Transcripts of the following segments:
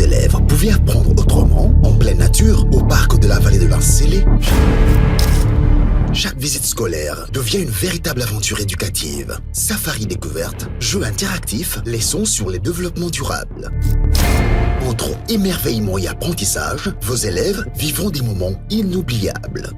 élèves pouvaient apprendre autrement, en pleine nature, au parc de la vallée de l'Ancélé. Chaque visite scolaire devient une véritable aventure éducative. Safari découverte, jeux interactifs, leçons sur les développements durables. Entre émerveillement et apprentissage, vos élèves vivront des moments inoubliables.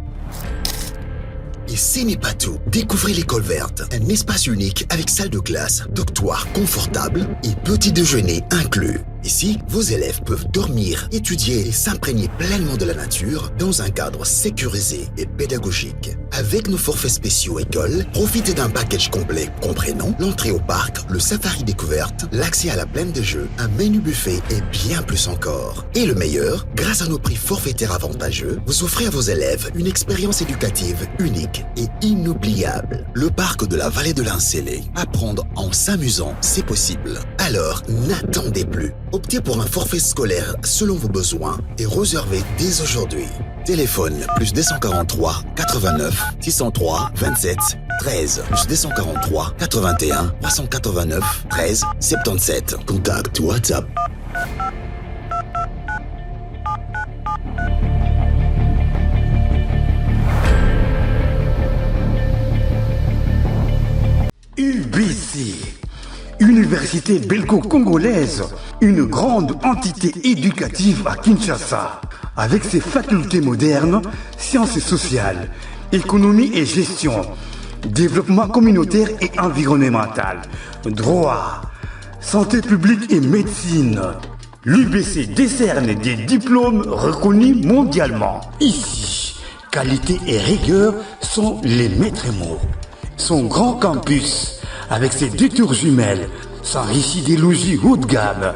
Et ce n'est pas tout. Découvrez l'école verte, un espace unique avec salle de classe, dortoir confortable et petit déjeuner inclus. Ici, vos élèves peuvent dormir, étudier et s'imprégner pleinement de la nature dans un cadre sécurisé et pédagogique. Avec nos forfaits spéciaux école, profitez d'un package complet comprenant l'entrée au parc, le safari découverte, l'accès à la plaine de jeux, un menu buffet et bien plus encore. Et le meilleur, grâce à nos prix forfaitaires avantageux, vous offrez à vos élèves une expérience éducative unique et inoubliable. Le parc de la vallée de l'Ancélé. Apprendre en s'amusant, c'est possible. Alors, n'attendez plus. Optez pour un forfait scolaire selon vos besoins et réservez dès aujourd'hui. Téléphone plus 243 89 603 27 13 plus 243 81 389 13 77. Contact WhatsApp. UBC, Université belgo-congolaise, une grande entité éducative à Kinshasa, avec ses facultés modernes, sciences sociales, économie et gestion, développement communautaire et environnemental, droit, santé publique et médecine. L'UBC décerne des diplômes reconnus mondialement. Ici, qualité et rigueur sont les maîtres mots. Son grand campus, avec ses 2 tours jumelles, s'enrichit des logis haut de gamme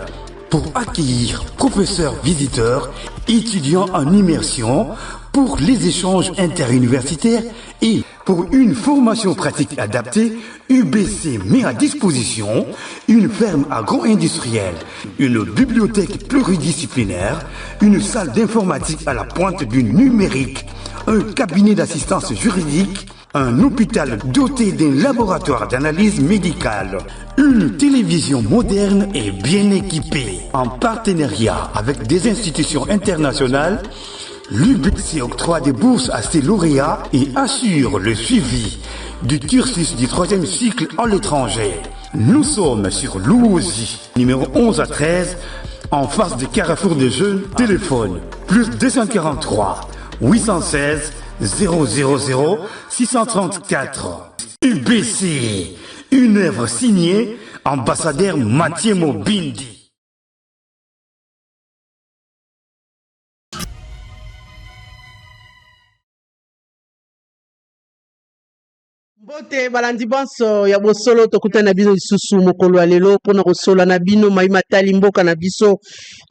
pour accueillir professeurs visiteurs, étudiants en immersion, pour les échanges interuniversitaires et pour une formation pratique adaptée. UBC met à disposition une ferme agro-industrielle, une bibliothèque pluridisciplinaire, une salle d'informatique à la pointe du numérique, un cabinet d'assistance juridique, un hôpital doté d'un laboratoire d'analyse médicale, une télévision moderne et bien équipée. En partenariat avec des institutions internationales, l'UBC octroie des bourses à ses lauréats et assure le suivi du cursus du 3e cycle à l'étranger. Nous sommes sur Louosi, numéro 11 à 13, en face de Carrefour des Jeunes. Téléphone plus 243 816 000 634. UBC, une œuvre signée ambassadeur Mathieu Mobindi. Bote balandi bonso ya bosolo tokuta na bino lisusu mokolo ya lelo mpona kosola na bino mai matali mboka na biso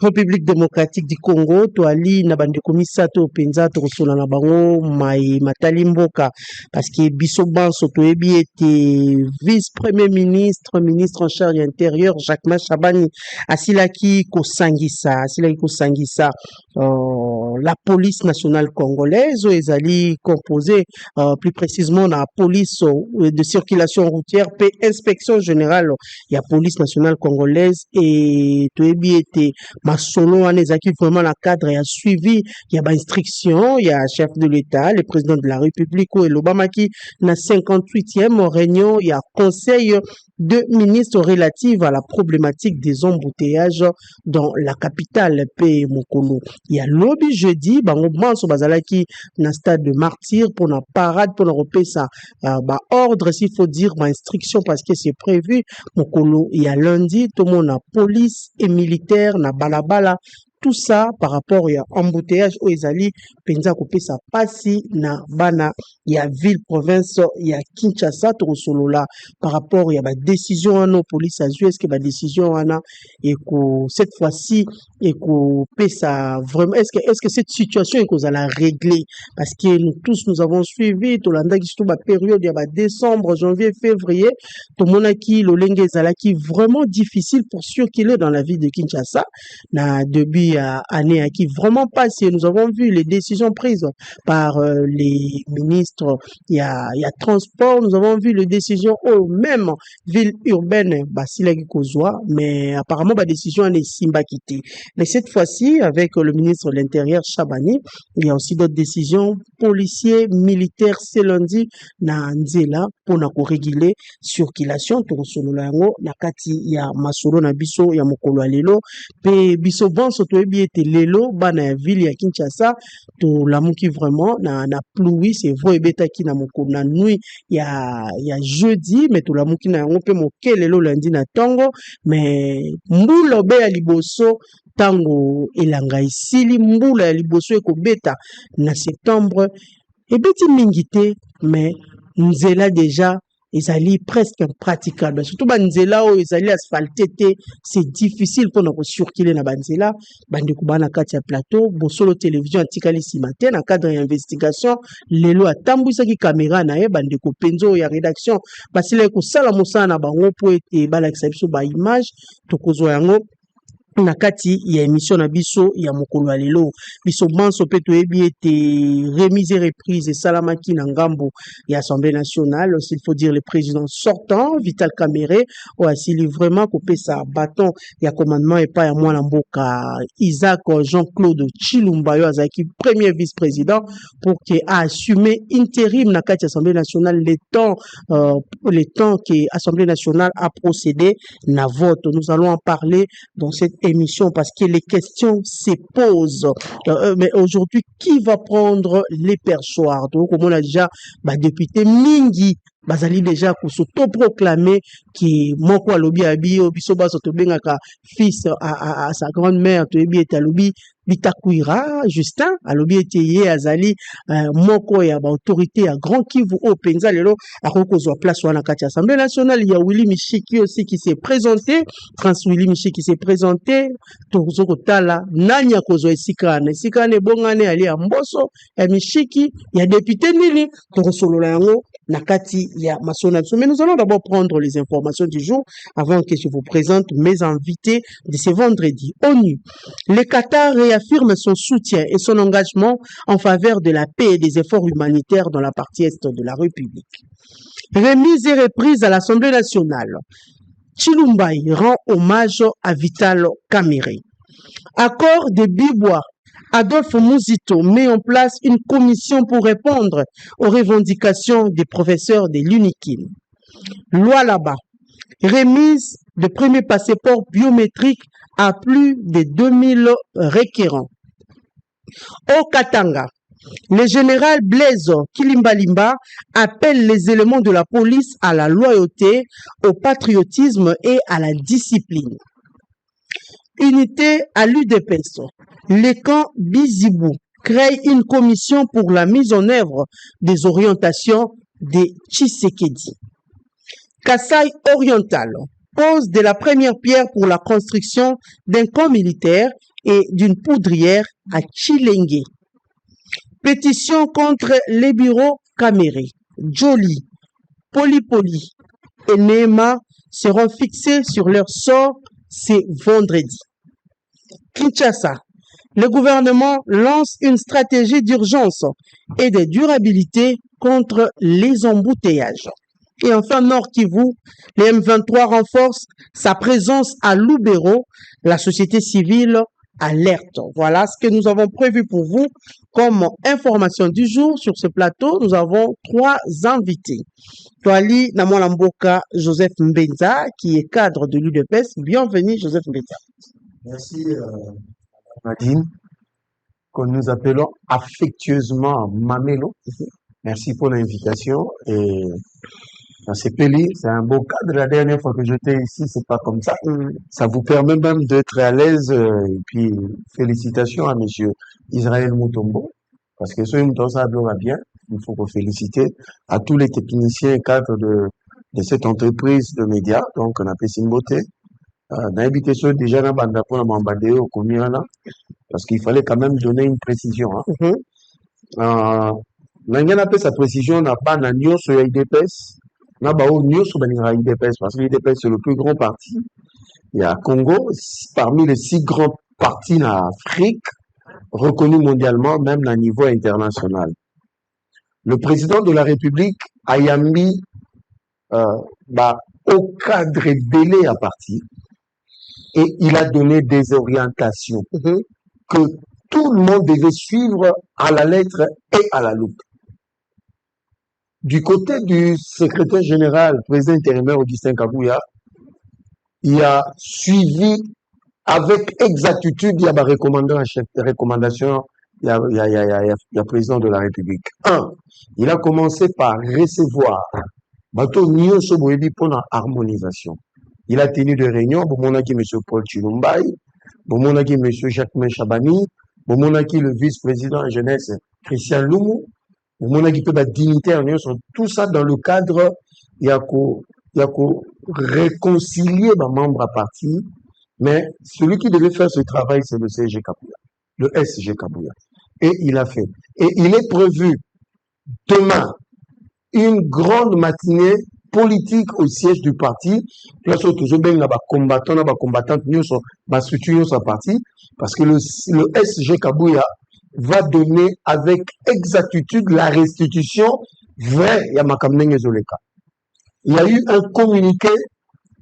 République démocratique du Congo toali na bandeko misato penza tokosola na bango mai matali mboka parce que biso banso toyebi ete vice-premier ministre en charge intérieur Jacques Machabani asilaki kosangisa la police nationale congolaise ezali composée plus précisément la police de circulation routière pe inspection générale ya police nationale congolaise et toyebi ete masolo wana ezaki vraiment la cadre ya suivi ya ba instruction ya chef de l'État le président de la République oyo elobamaki na 58e réunion ya conseil de ministres relative à la problématique des embouteillages dans la capitale pe mokolo ya lobi jeudi bango banso bazalaki na stade de martyr pour na parade pour na repesa ordre s'il faut dire instruction parce que c'est prévu mokolo ya lundi tout le monde na police et militaire na balabala tout ça par rapport à embouteillage au ezali penza kopesa pasi na bana ya ville province ya Kinshasa to solola par rapport à ba décision no police azui est-ce que ba décision wana et que cette fois-ci et que pesa vraiment est-ce que cette situation est qu'on la régler parce que nous tous nous avons suivi to landa ki ba période ya ba décembre janvier février to monaki lolenge ezalaki vraiment difficile pour ceux qui est dans la ville de Kinshasa na début depuis année qui vraiment passé. Nous avons vu les décisions prises par les ministres. Il y a transport. Nous avons vu les décisions même ville urbaine, Basilagi Kozwa, mais apparemment, la décision est Simba quitté. Mais cette fois-ci, avec le ministre de l'Intérieur, Chabani, il y a aussi d'autres décisions policiers, militaires, c'est lundi, na Nzela, pour réguler circulation, tout solo lango, na kati ya masolo na biso, ya mokolo lelo, pe biso banso to ebi ete lelo, bana ville ya Kinshasa, to lamuki vraiment, na pluie, c'est vrai, ebeta ki na mokolo na nuit, ya jeudi, mais to lamuki na yango pe moke lelo lundi na tongo, mais mbula be ya liboso, tango elanga isili, mbula ya liboso ekobeta na septembre, ebeti mingite, mais nzela déjà ezali presque impraticable. Surtout banzela o ezali asphalté te, c'est difficile pour nous circuler na banzela, bande kubana kati ya plateau, bosolo télévision atikali si matin na cadre d'investigation, lelo atambwisa ki caméra na ye bande ko penzo ya rédaction, basile ko sala mosala na bango po ete balakisa biso ba image tokozwa yango na kati ya émission na biso ya mokolo lelo biso banso pe toyebi ete remise et reprise et salamaki na ngambo ya Assemblée nationale, s'il faut dire le président sortant Vital Kamerhe o asili vraiment couper sa bâton ya commandement et pas ya mwana mboka Isaac Jean-Claude Tshilumba yo azaki premier vice-président pour qu'il a assumé intérim na kati ya Assemblée nationale le temps que Assemblée nationale a procédé na vote. Nous allons en parler dans cette émission parce que les questions se posent. Mais aujourd'hui, qui va prendre les perchoirs? Donc, comme on a déjà, député Mingi, bazali déjà pour s'auto-proclamer qui moko alobi abi obiso baso to bengaka fils à sa grand-mère to ebi et alobi Bitakuira Justin alobi ete ye azali moko ya ba autorité ya Grand Kivu au penza lelo akokozwa place wana kati Assemblée nationale. Il y a Willy Michiki aussi qui s'est présenté, France Willy Michiki qui s'est présenté tozoko tala nani akozwa esikane bongane ali ya mboso ya Michiki ya député nini tokosolola yango na kati ya masona. Mais nous allons d'abord prendre les informations du jour avant que je vous présente mes invités de ce vendredi. ONU. Le Qatar réaffirme son soutien et son engagement en faveur de la paix et des efforts humanitaires dans la partie est de la République. Remise et reprise à l'Assemblée nationale. Tshilumbai rend hommage à Vital Kamerhe. Accord de Bibois. Adolphe Mouzito met en place une commission pour répondre aux revendications des professeurs de l'UNIKIN. Loi là-bas. Remise de premier passeport biométrique à plus de 2000 requérants. Au Katanga, le général Blaise Kilimbalimba appelle les éléments de la police à la loyauté, au patriotisme et à la discipline. Unité à l'UDPS. Le camp Bizibou crée une commission pour la mise en œuvre des orientations de Tshisekedi. Kasaï oriental pose de la première pierre pour la construction d'un camp militaire et d'une poudrière à Tshilenge. Pétition contre les bureaux Kamerhe. Joly, Polypoly et Neema seront fixés sur leur sort ce vendredi. Kinshasa. Le gouvernement lance une stratégie d'urgence et de durabilité contre les embouteillages. Et enfin, Nord Kivu, les M23 renforcent sa présence à Lubero. La société civile alerte. Voilà ce que nous avons prévu pour vous comme information du jour. Sur ce plateau, nous avons 3 invités. Toali Namwala Mboka Joseph Mbenza, qui est cadre de l'UDPS. Bienvenue, Joseph Mbenza. Merci, Nadine, que nous appelons affectueusement Mamelo. Merci pour l'invitation. Et c'est Peli, c'est un beau cadre. La dernière fois que j'étais ici, c'est pas comme ça. Ça vous permet même d'être à l'aise. Et puis, félicitations à monsieur Israël Mutombo. Parce que ce ça va bien. Il faut vous féliciter à tous les techniciens et cadres de cette entreprise de médias. Donc, on a fait Simbote. N'habitez ceux déjà dans banda pour m'emballer au Komiana. Parce qu'il fallait quand même donner une précision. N'engana pas sa précision, n'a pas na nyo sur IDPS. N'a pas au nyo sur IDPS. Parce que l'IDPS c'est le plus grand parti. Il y a Congo, parmi les 6 grands parti en Afrique, reconnu mondialement, même à niveau international. Le président de la République a mis au cadre belé à partir et il a donné des orientations que tout le monde devait suivre à la lettre et à la loupe. Du côté du secrétaire général, président intérimaire Augustin Kabouya, il a suivi avec exactitude, il y a des recommandations, il y a président de la République. Il a commencé par recevoir bateau Nyonso Boyebi pour la harmonisation. Il a tenu des réunions, Bomonaki M. Paul Chilumbai, Bomonaki M. Jacques Chabani, Bomonaki le vice-président en jeunesse Christian Loumou, Bomonaki peut être dignitaire, tout ça dans le cadre, il y a réconcilier les membres à partir, mais celui qui devait faire ce travail, c'est le SG Kabouya, le SG Kabouya. Et il a fait. Et il est prévu demain une grande matinée politique au siège du parti. Parce que le SG Kabouya va donner avec exactitude la restitution vraie à Makamneng Zoleka. Il y a eu un communiqué,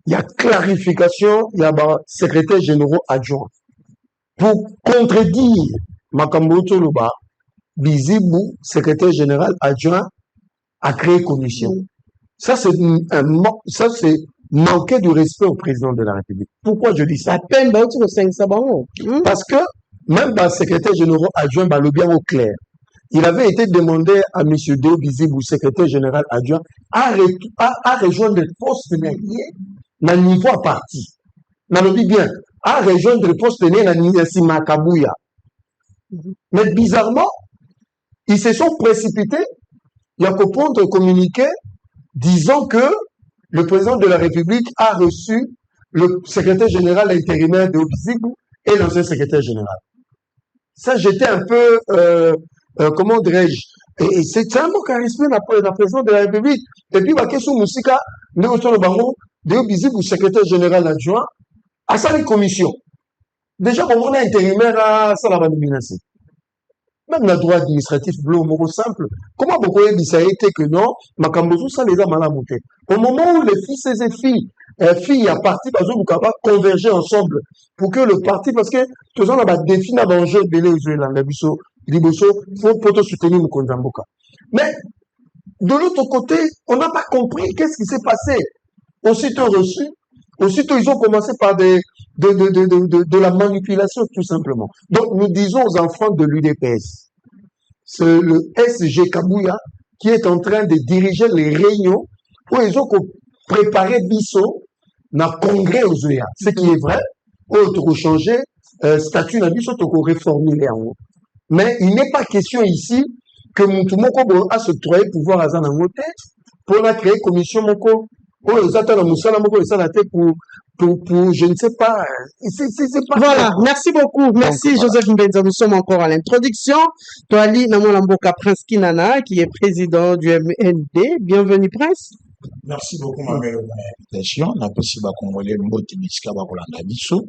il y a clarification, il y a un secrétaire général adjoint. Pour contredire Makambo Toluba, Bizibou, secrétaire général adjoint, a créé commission. Ça, c'est manquer du respect au président de la République. Pourquoi je dis ça? Parce que même le secrétaire général adjoint, le bien au clair, il avait été demandé à M. Deo Bizibou, secrétaire général adjoint, à rejoindre le poste de niveau à parti. On dit bien, à rejoindre le poste de Makabouya. Mais bizarrement, ils se sont précipités. Il y a qu'au point de communiquer disant que le président de la République a reçu le secrétaire général intérimaire de Bizibou et l'ancien secrétaire général. Ça, j'étais un peu, comment dirais-je, et c'est un mot charisme de la présidente de la République. Et puis, Bakesu Moussika, de Bizibou, secrétaire général adjoint, à sa commission. Déjà, on a intérimaire à Salabanibinasi. Même le droit administratif bleu, mot simple. Comment beaucoup ça a été que non, Makambozu, ça les a mal monté. Au moment où les fils et filles à parti, parce que vous pouvez converger ensemble pour que le parti, parce que tout ça, on a défini un enjeu de l'Égypte, il faut soutenir Mukondamboka. Mais, de l'autre côté, on n'a pas compris qu'est-ce qui s'est passé. Aussitôt reçu, aussitôt ils ont commencé par de la manipulation, tout simplement. Donc, nous disons aux enfants de l'UDPS, c'est le SG Kabouya qui est en train de diriger les réunions où ils ont préparé Bisso dans le congrès aux EA. Ce qui est vrai, autre ont changé, statut dans Bisso, ont réformulé en haut. Mais il n'est pas question ici que Moutoumoko a ce trois pouvoir à Zanamote pour la créer commission Moko. Pour, je ne sais pas. C'est pas voilà, merci beaucoup. Merci donc, Joseph Mbenza. Nous sommes encore à l'introduction. Toali Namolamboka Prince Kinana, qui est président du MND. Bienvenue, Prince. Merci beaucoup, ma mère, pour l'invitation. On a aussi Congolais Mbote Biska Bakolanda Bisso.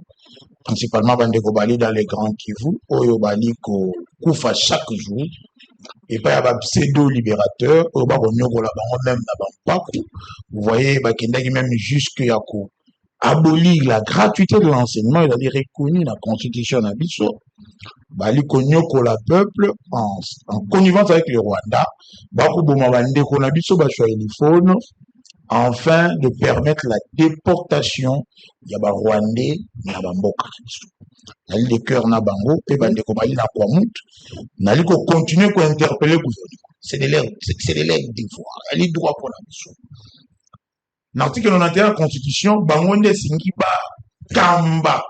Principalement, Bandeko Bali dans les grands Kivu. Oyo Bali ko Koufa chaque jour. Et pas y a pseudo-libérateur, ou pas même vous voyez, même jusqu'à abolir la gratuité de l'enseignement, il a dit reconnu la constitution d'Abisso, bali konyoko la peuple en connivence avec le Rwanda, afin de permettre la déportation, il y a Rwandais, il y a Mboka. Nali de cœur na bango, et bande kobali na kwamut, nali ko continuer ko interpeller le gouvernement. C'est de l'air devoir. Elle est droit pour la mission. L'article 91 de la Constitution, bangonde singi ba kamba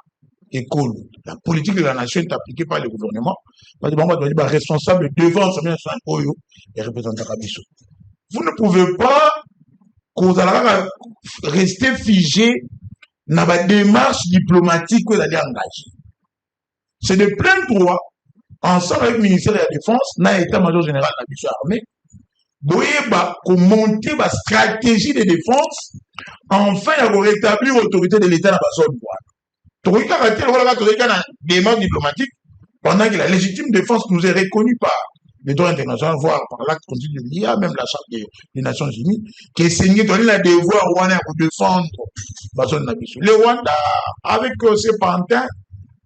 école. La politique de la nation est appliquée par le gouvernement. Parce que bango doit dire responsable devant l'Assemblée nationale oyo et représentant Kabiso. Vous ne pouvez pas rester figé dans la démarche diplomatique que vous allez engager. C'est de plein droit, ensemble avec le ministère de la Défense, dans l'état-major général de la mission armée, pour monter la stratégie de défense, enfin, il y a rétablir l'autorité de l'État dans la zone. démarche diplomatique pendant que la légitime défense nous est reconnue par les droits internationaux, voire par l'acte continu de l'IA, même la charte des Nations Unies, qui est signée dans le devoir rwandais pour défendre la zone d'habitation. Le Rwanda, avec ses pantins,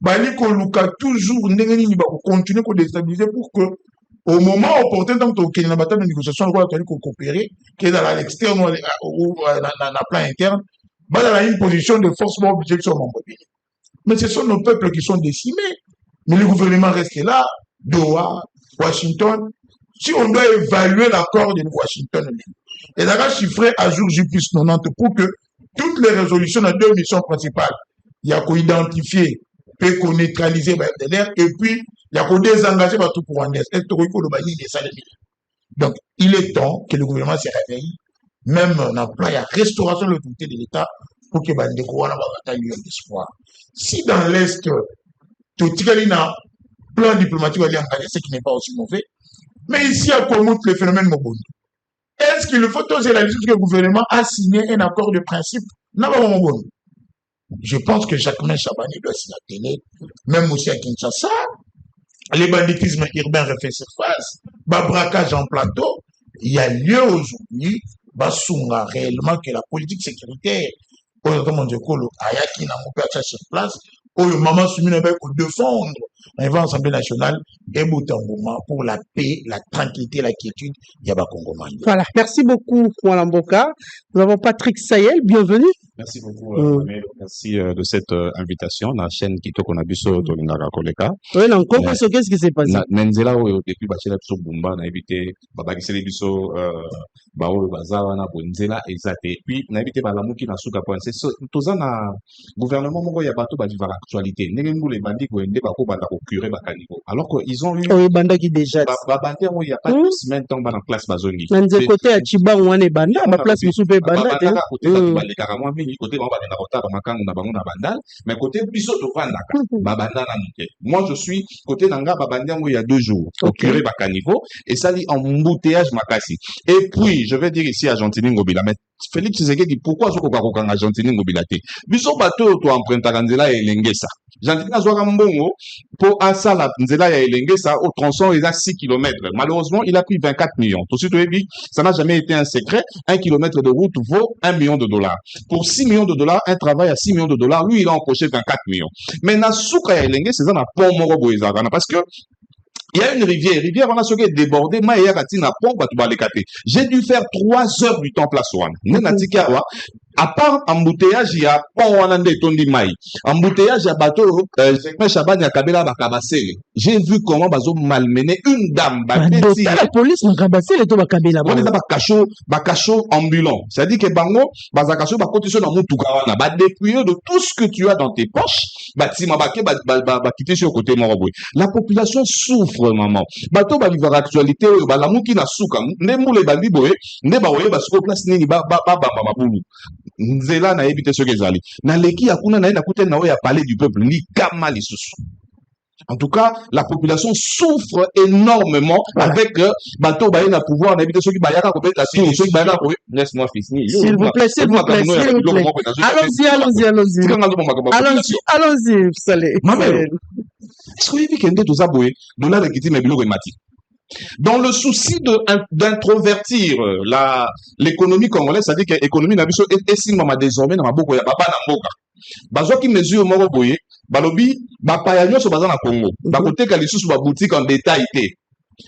Bali Koluka toujours continuer à déstabiliser pour que, au moment opportun, tant qu'il y a une bataille de négociation, on va coopérer, qui est dans l'externe ou dans le plan interne, dans une position de force more objection. Mais ce sont nos peuples qui sont décimés. Mais le gouvernement reste là, Doha, Washington. Si on doit évaluer l'accord de Washington, et là, chiffré à jour J+90 pour que toutes les résolutions de deux missions principales, il y a qu'à identifier, peut qu'on neutraliser les FDLR, et puis il y a qu'à désengager tout pour Rwandais. Donc, il est temps que le gouvernement se réveille, même dans le plan, il y a restauration de l'autorité de l'État pour que les bataille ait d'espoir. Si dans l'Est, tout un plan diplomatique va aller engagé, ce qui n'est pas aussi mauvais, mais ici, à Komout, le phénomène Mobondo. Est-ce qu'il faut oser réaliser que le gouvernement a signé un accord de principe? Non, Mobondo. Je pense que Jacquemin Chabani doit s'y atteler, même aussi à Kinshasa. Les banditismes urbains refait surface, braquage en plateau. Il y a lieu aujourd'hui, Basunga réellement que la politique sécuritaire, pour le monde de Kolo, Ayaki n'a pas sur place, où le maman soumis avec défendre l'Assemblée nationale et Boutangoma pour la paix, la tranquillité, la quiétude, Yaba Congo. Voilà, merci beaucoup, Mwalamboka. Nous avons Patrick Sayel, bienvenue. Merci beaucoup, merci de cette invitation. La chaîne Kitoko Nabiso Tolingara Koleka. Oui, encore, qu'est-ce qui s'est passé? Nenzela, depuis Bachela Biso Bumba, on a évité, Babakisele Biso, Bao Bazawa, na Bonzela, exact. Et puis, on a évité Balamuki na Souka Point. C'est tout ça, na gouvernement, Mongo Yabato, Badivar actualité. Nengu les bandits, Gwende, Bako, Bandako, Curé, Bakanigo. Alors qu'ils ont eu. Oui, Banda qui déjà. Babante, il n'y a pas de semaine, tant dans classe Bazongi. Nanze côté à Chiba, on est Banda, ma place, Moussoupe Banda. Côté mais côté biso to vandaka babanda na muke. Moi je suis côté nanga babanda il y a 2 jours au curé Bakanivo et ça dit embouteillage makasi. Et puis je vais dire ici à Gentini Ngobila, mais Félix Tshisekedi pourquoi soko ka Argentine Ngobila te biso bato to emprunta nzela ya elengesa Gentini azwaka mbongo pour asala nzela ya elengesa au tronçon il a 6 km. Malheureusement il a pris 24 millions. Tout de suite ça n'a jamais été un secret, 1 kilomètre de route vaut $1 million. Pour 6 millions de dollars, un travail à 6 millions de dollars, lui il a empoché 24 millions. Mais na souka ya elengesa c'est ça na pont moko boezaka parce que il y a une rivière, on a ce qui est débordé, j'ai dû faire 3 heures du temps place one. À part embouteillage, il y a pont Wanande Tondi Mai. Embouteillage, il y a bateau, j'ai vu comment bazo malmené une dame. La police m'a cabassé les toba kabela. On est bakacho ambulant. C'est-à-dire que bango, bazakacho, bakotiso na mutukawana, dépouillé de tout ce que tu as dans tes poches, batima baké, quitter sur le côté moroboué. La population souffre, maman. Bateau ba vivre actualité, ba la mouki na souka, ne moule bandi boé, ne ba oye basko place nini ba mabulu. Nzela na évité ce qu'ils allaient. Na leki akuna na ina kute na oya parler du peuple ni kama les sous. En tout cas, la population souffre énormément avec bateau ba na pouvoir na éviter ceux qui bayaka ko beta ceux qui bayaka ko laisse-moi finir. S'il vous plaît, s'il vous plaît. Allons-y, vous savez. Est-ce que vous avez vu tout ça boé dans la légitime bilo mati. Dans le souci d'introvertir l'économie congolaise, c'est-à-dire que l'économie n'a pas été désormais dans ma boko ya baba na mboka. Bazo qui mesure moko boye, balobi bapaya nyoso baza na Congo. Bakote ka lisusu ba boutique en détail té.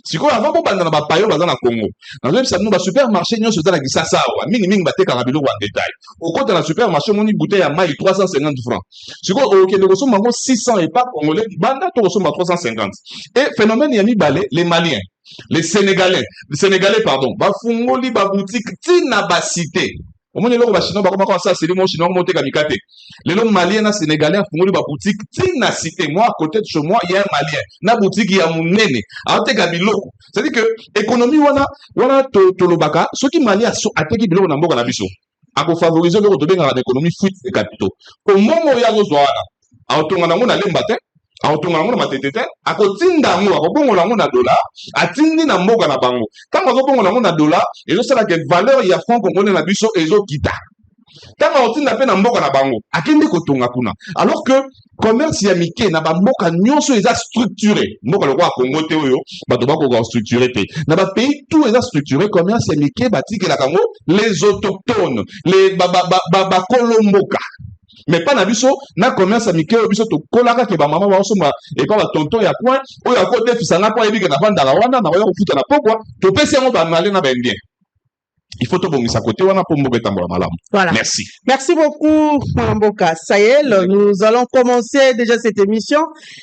Siko avant ko banda na bapaya baza na Congo. Dans même ça nous ba supermarché nyoso za la kisasa wa mingi bate ka rabilo en détail. Au côté de la supermarché moni bouteille ya mai 350 francs. Siko au kende ko so mango 600 et pas congolais banda to so 350. Et phénomène ya mi balé les Maliens. Les Sénégalais, pardon, bafungoli ba boutique tina ba cité. Au moins les gens chinois ba comment ça c'est les mots chinois monter kamikate. Les gens maliens et sénégalais fungoli ba boutique tina cité. Moi à côté de chez moi, il y a un malien. Na boutique il y a mon nene. Ate kabilo. C'est-à-dire que économie wana to lobaka, ceux qui malien ateki bilo na mboka na biso. Ako favoriser le retour dans l'économie fuite des capitaux. Au moment ya rozwana, autonga na mona lembate aotonga nango na matetete akotinda ngo akobongo nango na dollar atindi na mboka na bango tanga akobongo nango na dollar ezosala ke valeur ya franc congolais na biso ezokita tanga otinda pe na mboka na bango akindi kotonga kuna alors que commerce ya mike na bamboka nyonso eza structuré mboka lokwa Congo te oyo bato bakoka structuré te na bapays tout eza structuré commerce ya mike batikelaka yango les autochtones les bakolomboka mais pas na biso na commerce ya mike oyo biso tokolaka ke bamama baosomba epa batonton ya coin oyo akodefisanga mpo ayebi ke navandaka wana na koya kofuta na pokwa topesi yango bamale na baindien. Il faut tobongisa côté wana pour mboka etambola malamu. Voilà. Merci. Merci beaucoup, Mboka Sahel. Nous allons commencer déjà cette émission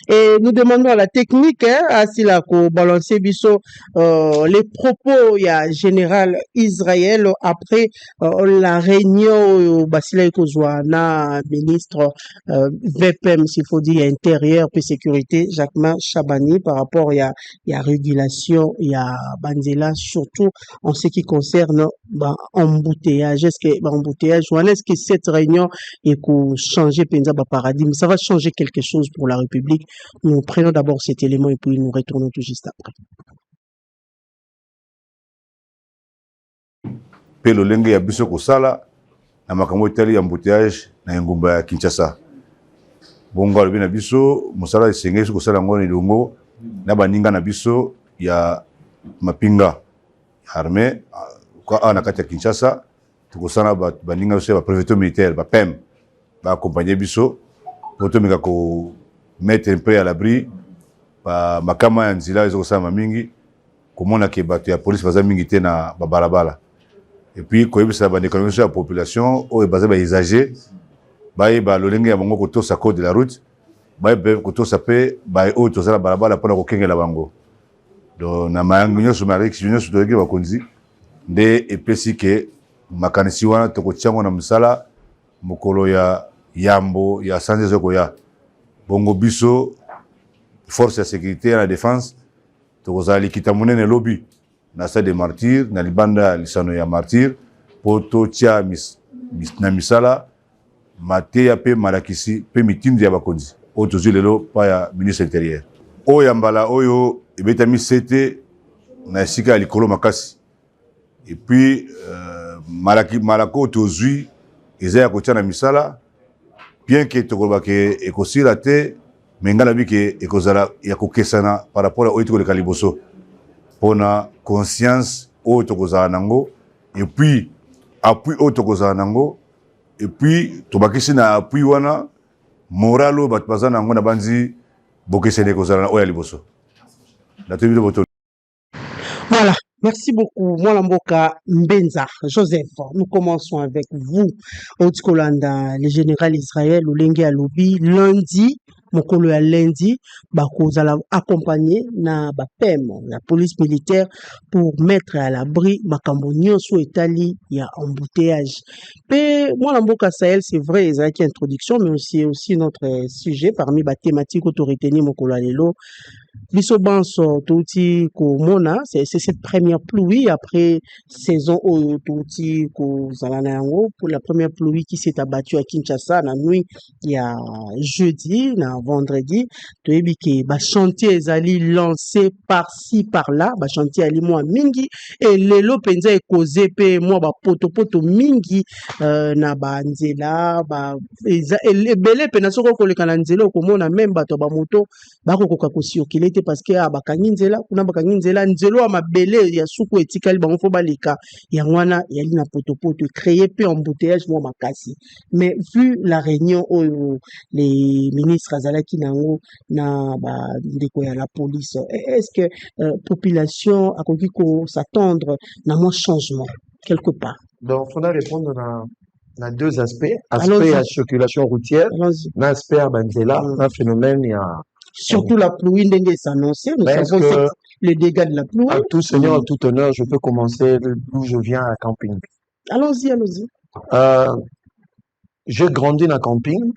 et nous demandons à la technique, à Silako balancer biso les propos il y a général Israël après la réunion Basila Kozwana, ministre VPM, s'il faut dire intérieur puis sécurité, Jacquemin Chabani par rapport il y a régulation, il y a Banzela surtout en ce qui concerne embouteillage. Est-ce que embouteillage, est-ce que cette réunion est pour changer Penza paradigme, ça va changer quelque chose pour la République? Nous prenons d'abord cet élément et puis nous retournons tout juste après. Pelo lenge ya biso kosala na makambo etali ya embouteillage na engumba ya Kinshasa. Bongo alobi na biso mosala esengeli kosala ngo na elongo na baninga na biso ya mapinga armée kwa na kati ya Kinshasa tukosana baninga biso ba préfecture militaire ba PEM ba accompagner biso potomika ko mettre un peu à l'abri ba makama ya nzila ezokosala mingi komona ke bato ya police baza mingi te na babalabala et puis koyebisa ba économie ya population oyo baza ba usager ba lolenge ya bango kotosa code de la route ba kotosa pe ba oyo tozala balabala pona kokengela bango do na mayango nyonso mariki nyonso toyeki bakonzi nde epesi ke makanisi wana tokotiango na misala mokolo ya yambo ya sanze zokoya bongo biso force ya sécurité na défense tokozala likita monene lobi na stade de martyr na libanda lisano ya martyr po totia na misala mateya pe malakisi pe mitindi ya bakonzi oyo tozwi lelo pa ya ministre intérieur oyo ya mbala oyo ebetami sete na esika ya likolo makasi. Et puis, malako tozui, eza ya kotia na misala, bien que tokoloba ke ekosila te, mais ngala bi ke ekozala ya kokesana par rapport à oyo tokoleka liboso. Pona conscience oyo tokozala nango, et puis appui oyo tokozala nango, et puis tobakisi na appui wana, moral oyo bato baza nango na banzi bokesene ekozala na oyo ya liboso. Voilà. Merci beaucoup. Moi, Mboka Mbenza, Joseph, nous commençons avec vous. Otikolanda, le général Israël, Olengue Alobi, lundi, mokolo ya lundi, bakozala accompagné na BAPEM, la police militaire, pour mettre à l'abri makambo nyonso etali ya embouteillage. Mais moi, Mboka Sahel, c'est vrai, ils ont une introduction, mais aussi notre sujet parmi les thématiques autorité ni mokolo lelo. Biso banso touti ko mona c'est cette première pluie après saison au touti ko zalana yango pour la première pluie qui s'est abattue à Kinshasa la nuit il y a jeudi na vendredi to ebiki ba chantier ezali lancé par-ci par-là ba chantier ali moi mingi et lelo penza e causé pe moi ba poto mingi na ba nzela ba ebele pe na soko koleka na nzela ko mona même bato ba moto ba kokoka kosioki parce que bakangi nzela kuna bakangi nzela nzelo ya mabele ya suku etikali bango fo baleka ya wana yali na potopoto créer peu embouteillage moi makasi mais vu la réunion où les ministres azalaki nango na ba ndeko ya la police est-ce que population a koki ko s'attendre na moins changement quelque part? Donc il faudra répondre dans deux aspects aspect à circulation routière aspect à banzela un phénomène il y a surtout la pluie ndenge s'annoncer nous savons les dégâts de la pluie. À tout seigneur, à tout honneur, je peux commencer d'où je viens à camping. Allons-y. J'ai grandi dans camping.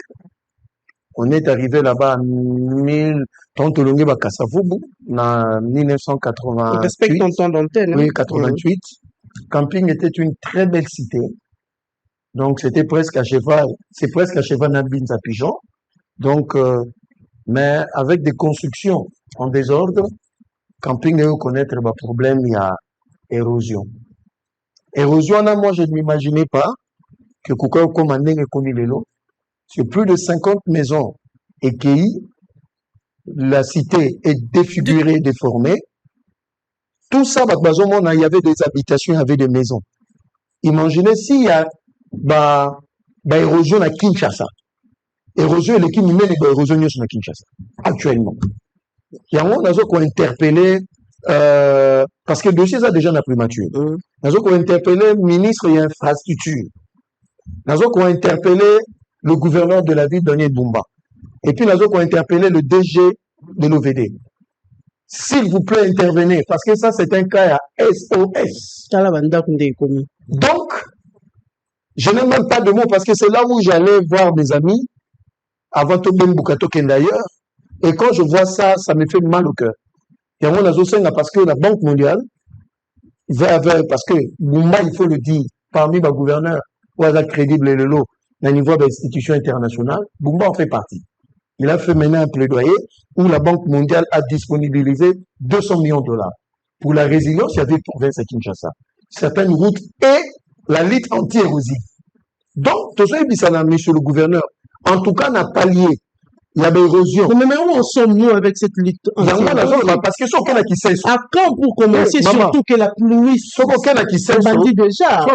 On est arrivé là-bas en 1988. Respecte ton temps d'antenne. Oui, 88. Camping était une très belle cité. Donc c'était presque à cheval. C'est presque à cheval Nabins à Pigeon. Donc mais avec des constructions en désordre, camping est connaître le problème, il y a érosion. Érosion, là, moi, je ne m'imaginais pas que Kouka comme un sur plus de 50 maisons écueillie, la cité est défigurée, déformée. Tout ça, il y avait des habitations, il y avait des maisons. Imaginez s'il y a érosion à Kinshasa. Érosion, l'équipe humaine est érosion à Kinshasa, actuellement. Il y a un moment qu'on a interpellé, parce que le dossier ça déjà n'a plus mature. Nous avons interpellé le ministre de l'infrastructure. Nous avons interpellé le gouverneur de la ville, Daniel Bumba. Et puis nous avons interpellé le DG de l'OVD. S'il vous plaît, intervenez, parce que ça, c'est un cas à SOS. Donc, je n'ai même pas de mots, parce que c'est là où j'allais voir mes amis, avant Tobin Bukato d'ailleurs, et quand je vois ça, ça me fait mal au cœur. Et moi, parce que la Banque mondiale, parce que Bumba, il faut le dire, parmi les gouverneurs, ou à crédible et le lot, au niveau de l'institution internationale, Bumba en fait partie. Il a fait maintenant un plaidoyer où la Banque mondiale a disponibilisé 200 millions de dollars pour la résilience, il y avait province à Kinshasa. Certaines routes et la lutte anti-érosive. Donc, tout ça, monsieur le gouverneur, en tout cas, n'a pas lié. Il y avait érosion. Mais où en sommes-nous avec cette lutte anti-érosive? Parce que ce qu'on a qui sait. À quand pour commencer, surtout que la pluie déjà.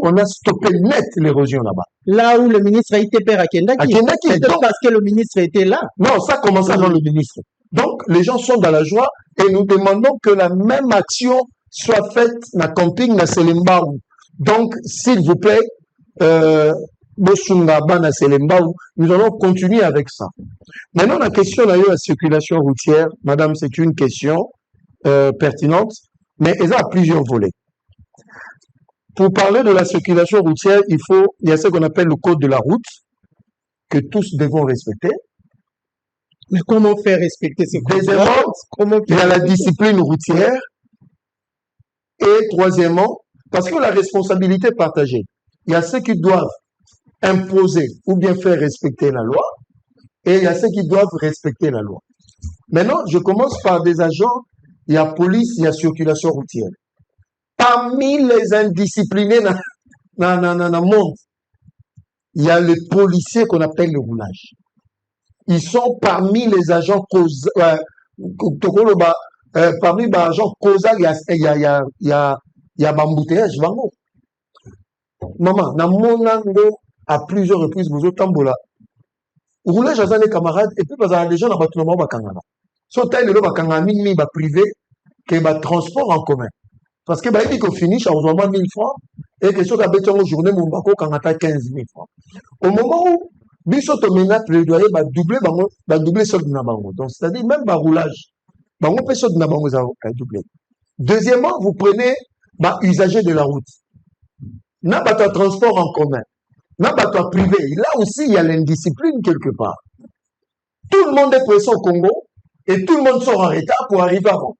On a stoppé net l'érosion là-bas. Là où le ministre a été père à Kendaki. C'est parce que le ministre était là. Non, ça commence avant le ministre. Donc, les gens sont dans la joie et nous demandons que la même action soit faite dans le camping de Selembaou. Donc, s'il vous plaît, nous allons continuer avec ça. Maintenant, la question d'ailleurs de la circulation routière, madame, c'est une question pertinente, mais elle a plusieurs volets. Pour parler de la circulation routière, il y a ce qu'on appelle le code de la route, que tous devons respecter. Mais comment faire respecter ce code? Deuxièmement, il y a la discipline routière. Et troisièmement, parce que la responsabilité est partagée. Il y a ceux qui doivent imposer ou bien faire respecter la loi, et il y a ceux qui doivent respecter la loi. Maintenant, je commence par des agents, il y a police, il y a circulation routière. Parmi les indisciplinés dans le monde, il y a les policiers qu'on appelle le roulage. Ils sont parmi les agents parmi les agents causal, il y a bambouteillage, bango. Maman, na monango, à plusieurs reprises, vous êtes tambola. Roulage à des camarades, et puis, parce que les gens n'ont pas tout le monde bakangana. So, taille le bakangana, mi privé, que ba transport en commun. Parce que, bah, il dit qu'on finit, à 1000 francs, et que sur la bête en journée, mon bako, quand on a 15 000 francs. Au moment où, biso to mena plaidoyer, bah, doubler solde na bango. Donc, c'est-à-dire, même ba roulage, bango peut solde na bango, ça va doubler. Deuxièmement, vous prenez, bah, usager de la route. N'a pas de transport en commun. N'a pas de privé. Là aussi, il y a l'indiscipline quelque part. Tout le monde est pressé au Congo et tout le monde sort en retard pour arriver avant.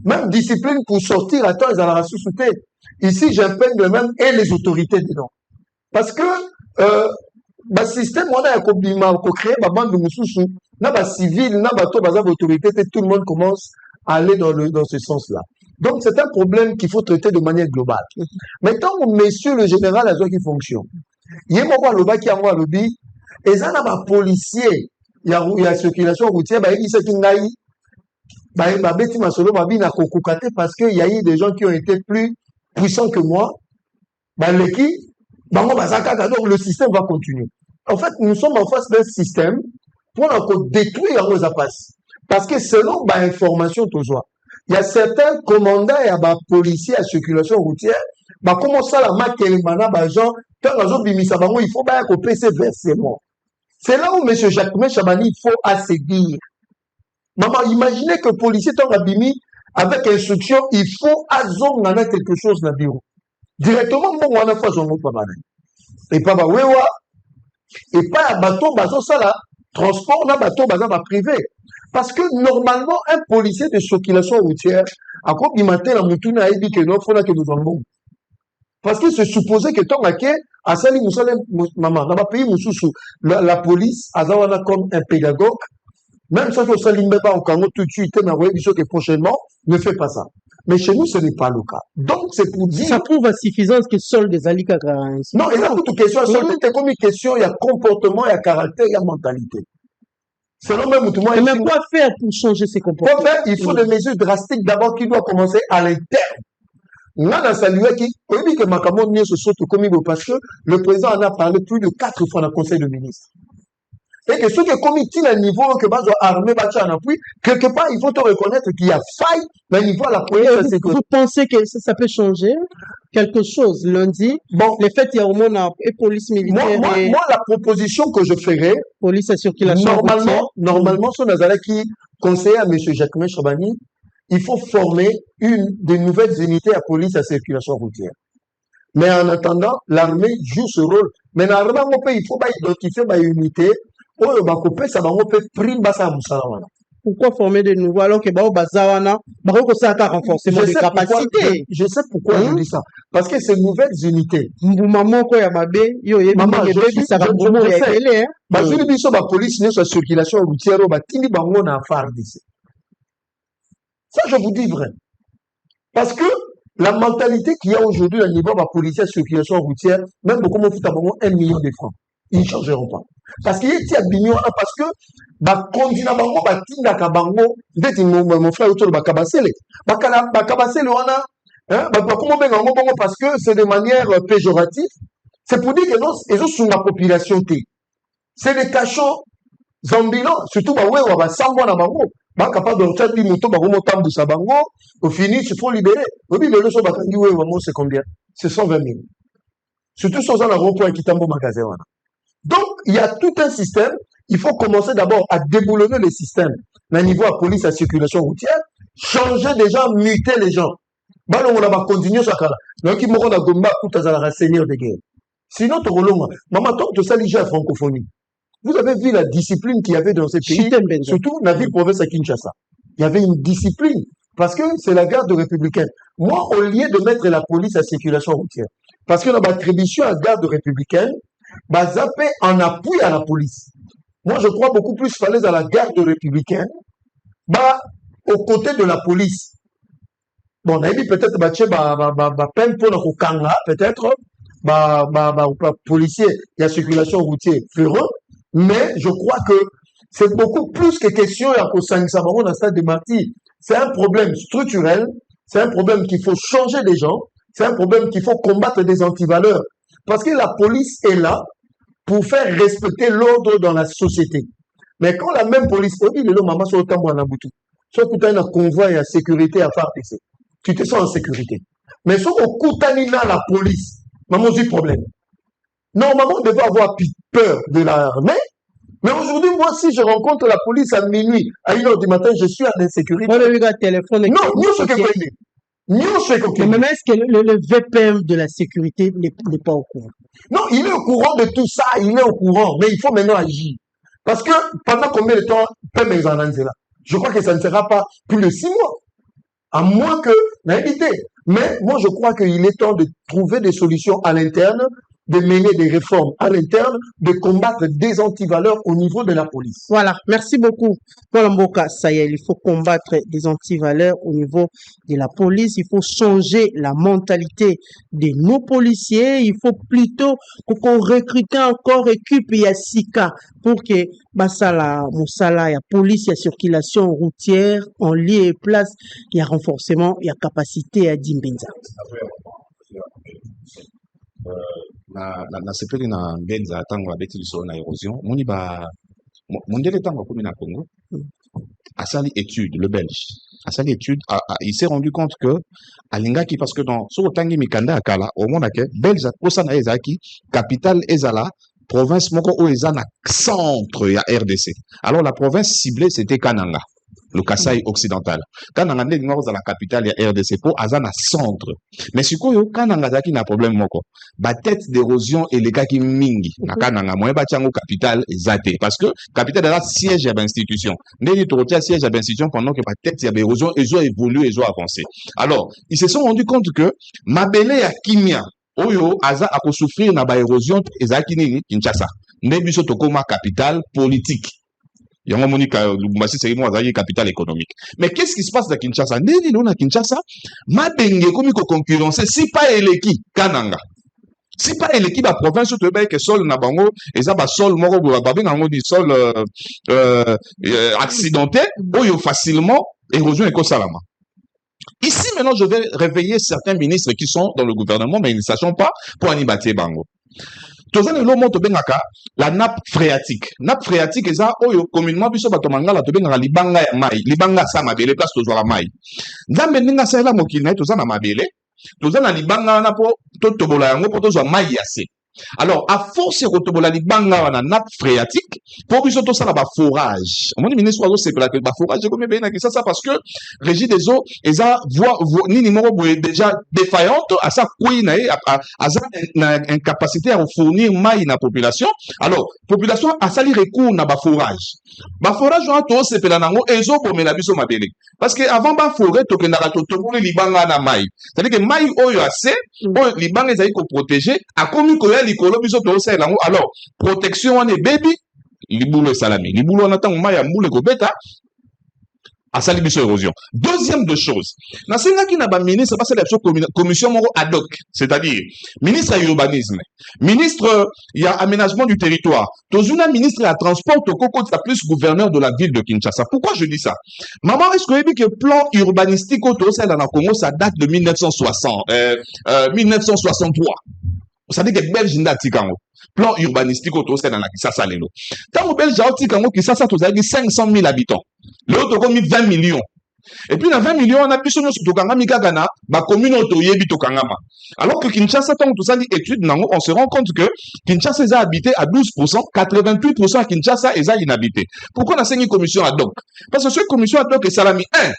Même discipline pour sortir à temps, ils allaient ressusciter. Ici, j'imprègne même et les autorités dedans. Parce que, le système, on a créé ma bande de Moussoussou, n'a pas civil, n'a pas autorité, tout le monde commence à aller dans ce sens-là. Donc, c'est un problème qu'il faut traiter de manière globale. Maintenant, monsieur le général, a qui fonctionne. Il y a un lobby qui a un lobby, et ça, n'a pas policier, il y a circulation routière, il s'est une naïe. Parce qu'il y a eu des gens qui ont été plus puissants que moi. Donc, le système va continuer. En fait, nous sommes en face d'un système pour détruire nos apasses. Parce que selon l'information, il y a certains commandants et policiers à circulation routière, comment ça la marque et les gens, il faut qu'on PC versement. C'est là où M. Jacques Chabani, il faut assédir. Maman, imaginez que le policier tombe à Bimi, avec instruction, il faut azonga quelque chose dans le bureau. Directement, on a fait son autre banane. Et pas wewa, et pas à bateau, ça là, transport, on a bateau, privé. Parce que normalement, un policier de circulation routière, à quoi il matin, la moutuna a dit que non, faut là que nous en avons. Parce qu'il se supposait que tant que, à Sali Moussalem, maman, dans le pays Moussoussou, la police, a comme un pédagogue, même si on ne s'aligne pas au Congo tout de suite, que prochainement, ne fait pas ça. Mais chez nous, ce n'est pas le cas. Donc, c'est pour dire... Ça prouve à suffisance que seuls des alika ainsi. Non, il y a toute question. Seulement, c'est comme une question, il y a comportement, il y a caractère, il y a mentalité. Selon même tout le monde... Mais quoi faire pour changer ces comportements? Quoi faire? Il faut des mesures drastiques d'abord qui doivent commencer à l'interne. On a salué qui, oui, que Makamon n'y se saute comme il veut parce que le président en a parlé plus de 4 fois dans le conseil de ministres. Et que ceux qui commettent à niveau que base armée battu en appui, quelque part, il faut te reconnaître qu'il y a faille, mais il faut à la police. Vous pensez que ça peut changer quelque chose lundi? Bon. Les faits, il y a au moins une police militaire. Moi, la proposition que je ferais, police à circulation normalement, son Nazara qui conseille à M. Jacquemin Chabani, il faut former des nouvelles unités à police à circulation routière. Mais en attendant, l'armée joue ce rôle. Mais normalement, il faut identifier une unité. Pourquoi former de nouveaux alors que Bazawana, ça a renforcement des capacités? Je sais pourquoi je dis ça. Parce que ces nouvelles unités. Maman, quoi, la police n'est sur circulation routière, ça, je vous dis vrai. Parce que la mentalité qu'il y a aujourd'hui au niveau de la police à circulation routière, même beaucoup de foot à 1 million de francs, ils ne changeront pas. Parce qu'il y a des millions, parce que, condina bango, tinda kabango, d'être mon frère autour de Bakabasele. Bakabasele, on a, parce que c'est de manière péjorative. C'est pour dire que non, ils sont la population. C'est des cachons zambulants, surtout, on va s'envoyer dans bango. Capable de faire des motos, au fini, il faut libérer. C'est combien? C'est 120 000. Surtout, si on a un rond-point qui tombe au magasin. Donc, il y a tout un système. Il faut commencer d'abord à déboulonner le système. Au niveau de la police à circulation routière, changer des gens, muter les gens. On va continuer ça. Donc, il m'aura gomba tout à la seigneur de guerre. Sinon, tu relonges. Maman, tant que tu salis la francophonie. Vous avez vu la discipline qu'il y avait dans ces pays, surtout dans la ville province à Kinshasa. Il y avait une discipline, parce que c'est la garde républicaine. Moi, au lieu de mettre la police à circulation routière, parce que dans l'attribution à la garde républicaine, zapper en appui à la police. Moi, je crois beaucoup plus fallait à la garde républicaine, aux côtés de la police. Bon, on a dit peut-être, peine pour le Kanga, peut-être, policier, il y a circulation routière, feront. Mais je crois que c'est beaucoup plus que question à dans le stade de martyrs. C'est un problème structurel, c'est un problème qu'il faut changer des gens, c'est un problème qu'il faut combattre des antivaleurs. Parce que la police est là pour faire respecter l'ordre dans la société. Mais quand la même police, maman sur le tambour en Aboutou, soit que tu as un convoi et la sécurité à faire, tu te sens en sécurité. Mais si on coutanina la police, maman, j'ai problème. Normalement, on devait avoir peur de l'armée. Mais aujourd'hui, moi, si je rencontre la police à minuit, à 1h du matin, je suis en insécurité. Non, nous, ce que mais même est-ce que le VPM de la sécurité n'est pas au courant? Non, il est au courant de tout ça, il est au courant, mais il faut maintenant agir. Parce que pendant combien de temps peut mes là? Je crois que ça ne sera pas plus de 6 mois. À moins que, l'invité. Mais moi, je crois qu'il est temps de trouver des solutions à l'interne, de mener des réformes à l'interne, de combattre des antivaleurs au niveau de la police. Voilà, merci beaucoup. Mboka, ça y est, il faut combattre des antivaleurs au niveau de la police. Il faut changer la mentalité de nos policiers. Il faut plutôt qu'on recrute encore équipe et Sika pour que Basala, Moussala, il y a police, il y a circulation routière en lieu et place, il y a renforcement, il y a capacité à Dimbenza. na sepeli na Mbenza tango abeti liso na érosion moni mondele tango komi na Congo asali étude le belge asali étude il s'est rendu compte que alingaki parce que dans so tangi mikanda akala au monde que belge kosa na ezaki capitale ezala province moko o ezana centre ya RDC alors la province ciblée c'était Kananga le Kasaï occidental. Kananga n'est pas la capitale ya RDC pour azana centre. Mais si koyo Kananga zaki na problème moko. Ba tête d'érosion et les gars qui mingi na Kananga moyen ba tiango capitale zate parce que capitale là siège à l'institution. N'est to rotia siège à l'institution pendant que ba tête ya d'érosion et zo évolué et zo avancé. Alors, ils se sont rendus compte que mabele ya kimia oyo aza a souffrir na ba érosion ezaki nini Kinshasa. Nebiso tokoma capitale politique. Yango monika Lubumbashi c'est moi la capitale économique. Mais qu'est-ce qui se passe à Kinshasa? Neni non à Kinshasa, mabenge komi ko concurrencer si pas eleki kananga. Si pas l'équipe à province où tu es que sol na bango et ça ba sol moko ba ben nango di sol accidenté ou facilement érosion et salama. Ici maintenant je vais réveiller certains ministres qui sont dans le gouvernement mais ils ne sachent pas pour animer bango. Tozana lo moto bengaka la nappe phréatique. Nappe phréatique est ça oyo communément biso bato mangala to bengaka libanga ya mai, libanga sa mabele place to la mai. Nzambe ninga sa la mokili na tozana mabele. Tozana libanga na po to tobola yango po tozwa mai assez. Alors à force de tobola libanga na nappe phréatique pour biso to sala ba forage. Mon ministre ozo sepela que ba forage comme bien na ça parce que régie des eaux et ça voit nini moko boye déjà défaillante à sa kuina à sa incapacité à fournir mai na population. Alors population a sali recours na ba forage. Ba forage on to sepela nango ezo pomela biso mabele. Parce que avant ba forêt to kendaka to toboli libanga na mai. C'est-à-dire que mai oyo assez oyo libanga ezali ko protéger a komi ko likolo biso to sa lango. Alors protection on est baby libulo salami libulo on attend mai ya mbule ko beta à sali biso érosion. Deuxième de chose, na senga ki na ba ministre pas la commission moko ad hoc, c'est-à-dire ministre à urbanisme, ministre il y a aménagement du territoire, tozuna ministre à transport to koko ta plus gouverneur de la ville de Kinshasa. Pourquoi je dis ça? Maman, est-ce que vous avez que le plan urbanistique au Tosa dans la Congo ça date de 1963. Ça dit que Belge n'a tikango. Plan urbanistique au Tosa dans la Kinshasa lelo. Tant au Belge a tikango Kinshasa to 500 000 habitants. L'autre comme 20 millions. Et puis, dans 20 millions, on a plus de Tokanga Mikagana, ma commune autoyebi Tokangama. Alors que Kinshasa, tant que tout ça dit études, on se rend compte que Kinshasa est habité à 12%, 88% à Kinshasa est inhabité. Pourquoi on a signé une commission ad hoc? Parce que cette commission ad hoc est salami 1.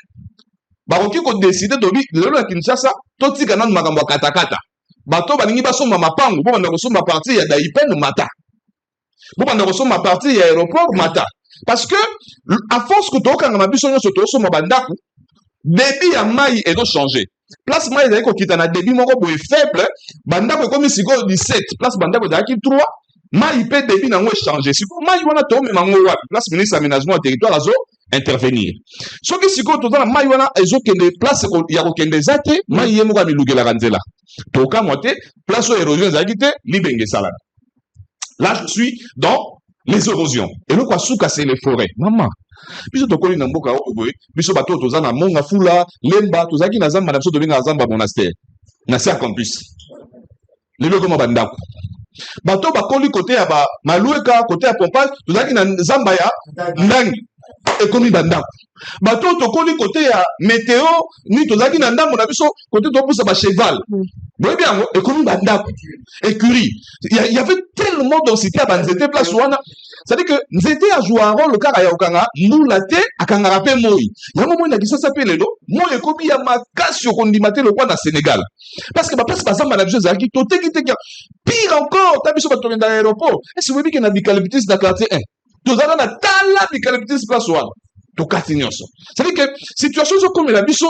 Baroki ko décider de le Kinshasa, tout si ganan magambo katakata. Bato balingi basomba mapangu, bo banda kosomba parti ya Daipen Mata. Bo banda kosomba parti ya aéroport Mata. Parce que, à force que tu as un abus sur le débit à maille est de changer. Place maille d'ailleurs qui est un débit mon faible, bandako comme si go 17, place bandako d'ailleurs 3, maille peut débit n'a changer. Si vous maille on a tomé mango place ministre aménagement territoire azo intervenir. Ce qui si go tout dans maille on a ezo que des places il y a aucun des athées, maille yemo ga miluge la ranzela. Toka moté, place au érosion zakite libenge salade. Là je suis dans les érosions. Et le quoi souka c'est les forêts. Maman. Biso to koli na mboka oboye, biso bato toza na monga fula, lemba, tozaki na zamba na biso to benga zamba monastère. Na sia campus. Lelo koma bandako. Bato bakoli côté ya ba malueka, côté ya pompage, tozaki na zamba ya ndangi. Et komi bandako. Bato to koli côté ya météo, ni tozaki na ndambo na biso côté to pousa ba cheval. Boye bien, et komi bandako. Écurie. Il y avait tellement densité à Banzete place ouana. C'est-à-dire que Nzete a joué un rôle le cara ya okanga, moulate akanga rapé moi. Yango moi na kisa s'appelle lo, moi ekobi ya makasi okondimate le roi na Sénégal. Parce que ba place bazamba na biso zaki tote ki teki. Pire encore, ta biso bato dans l'aéroport. Est-ce que vous voyez que na bicalyptus na quartier 1. Tozana na tala bicalyptus place ouana. To katinyoso. C'est-à-dire que situation comme la biso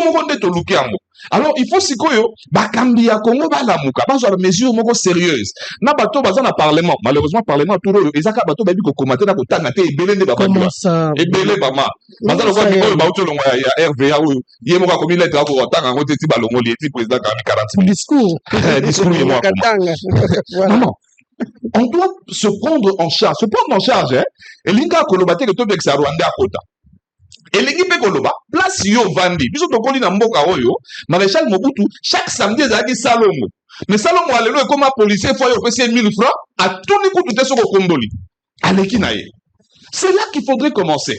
moko nde to lukiango. Alors il faut sikoyo bakambi ya Congo balamuka bazo la mesure moko sérieuse. Na bato baza na parlement, malheureusement parlement tout le ezaka bato babi ko commenter na ko tanga te ebele nde baba. Comment ça? Ebele bama. Baza lo kwa biko ba utolo ya RVA ou ye moko ko lettre ko tanga ngo teti balongo lieti président ka 40 minutes. Discours ye moko. Non. On doit se prendre en charge. Se prendre en charge, hein. Et l'inga kolobate que to bexa Rwanda akota. Et l'équipe koloba, place yo vandi. Biso to koli na mboka oyo, Maréchal Mobutu, chaque samedi ezaki Salongo. Mais Salongo alelo e comme un policier faut yo pese 1000 francs à tout les coups tout eso ko komboli. Aleki na ye. C'est là qu'il faudrait commencer.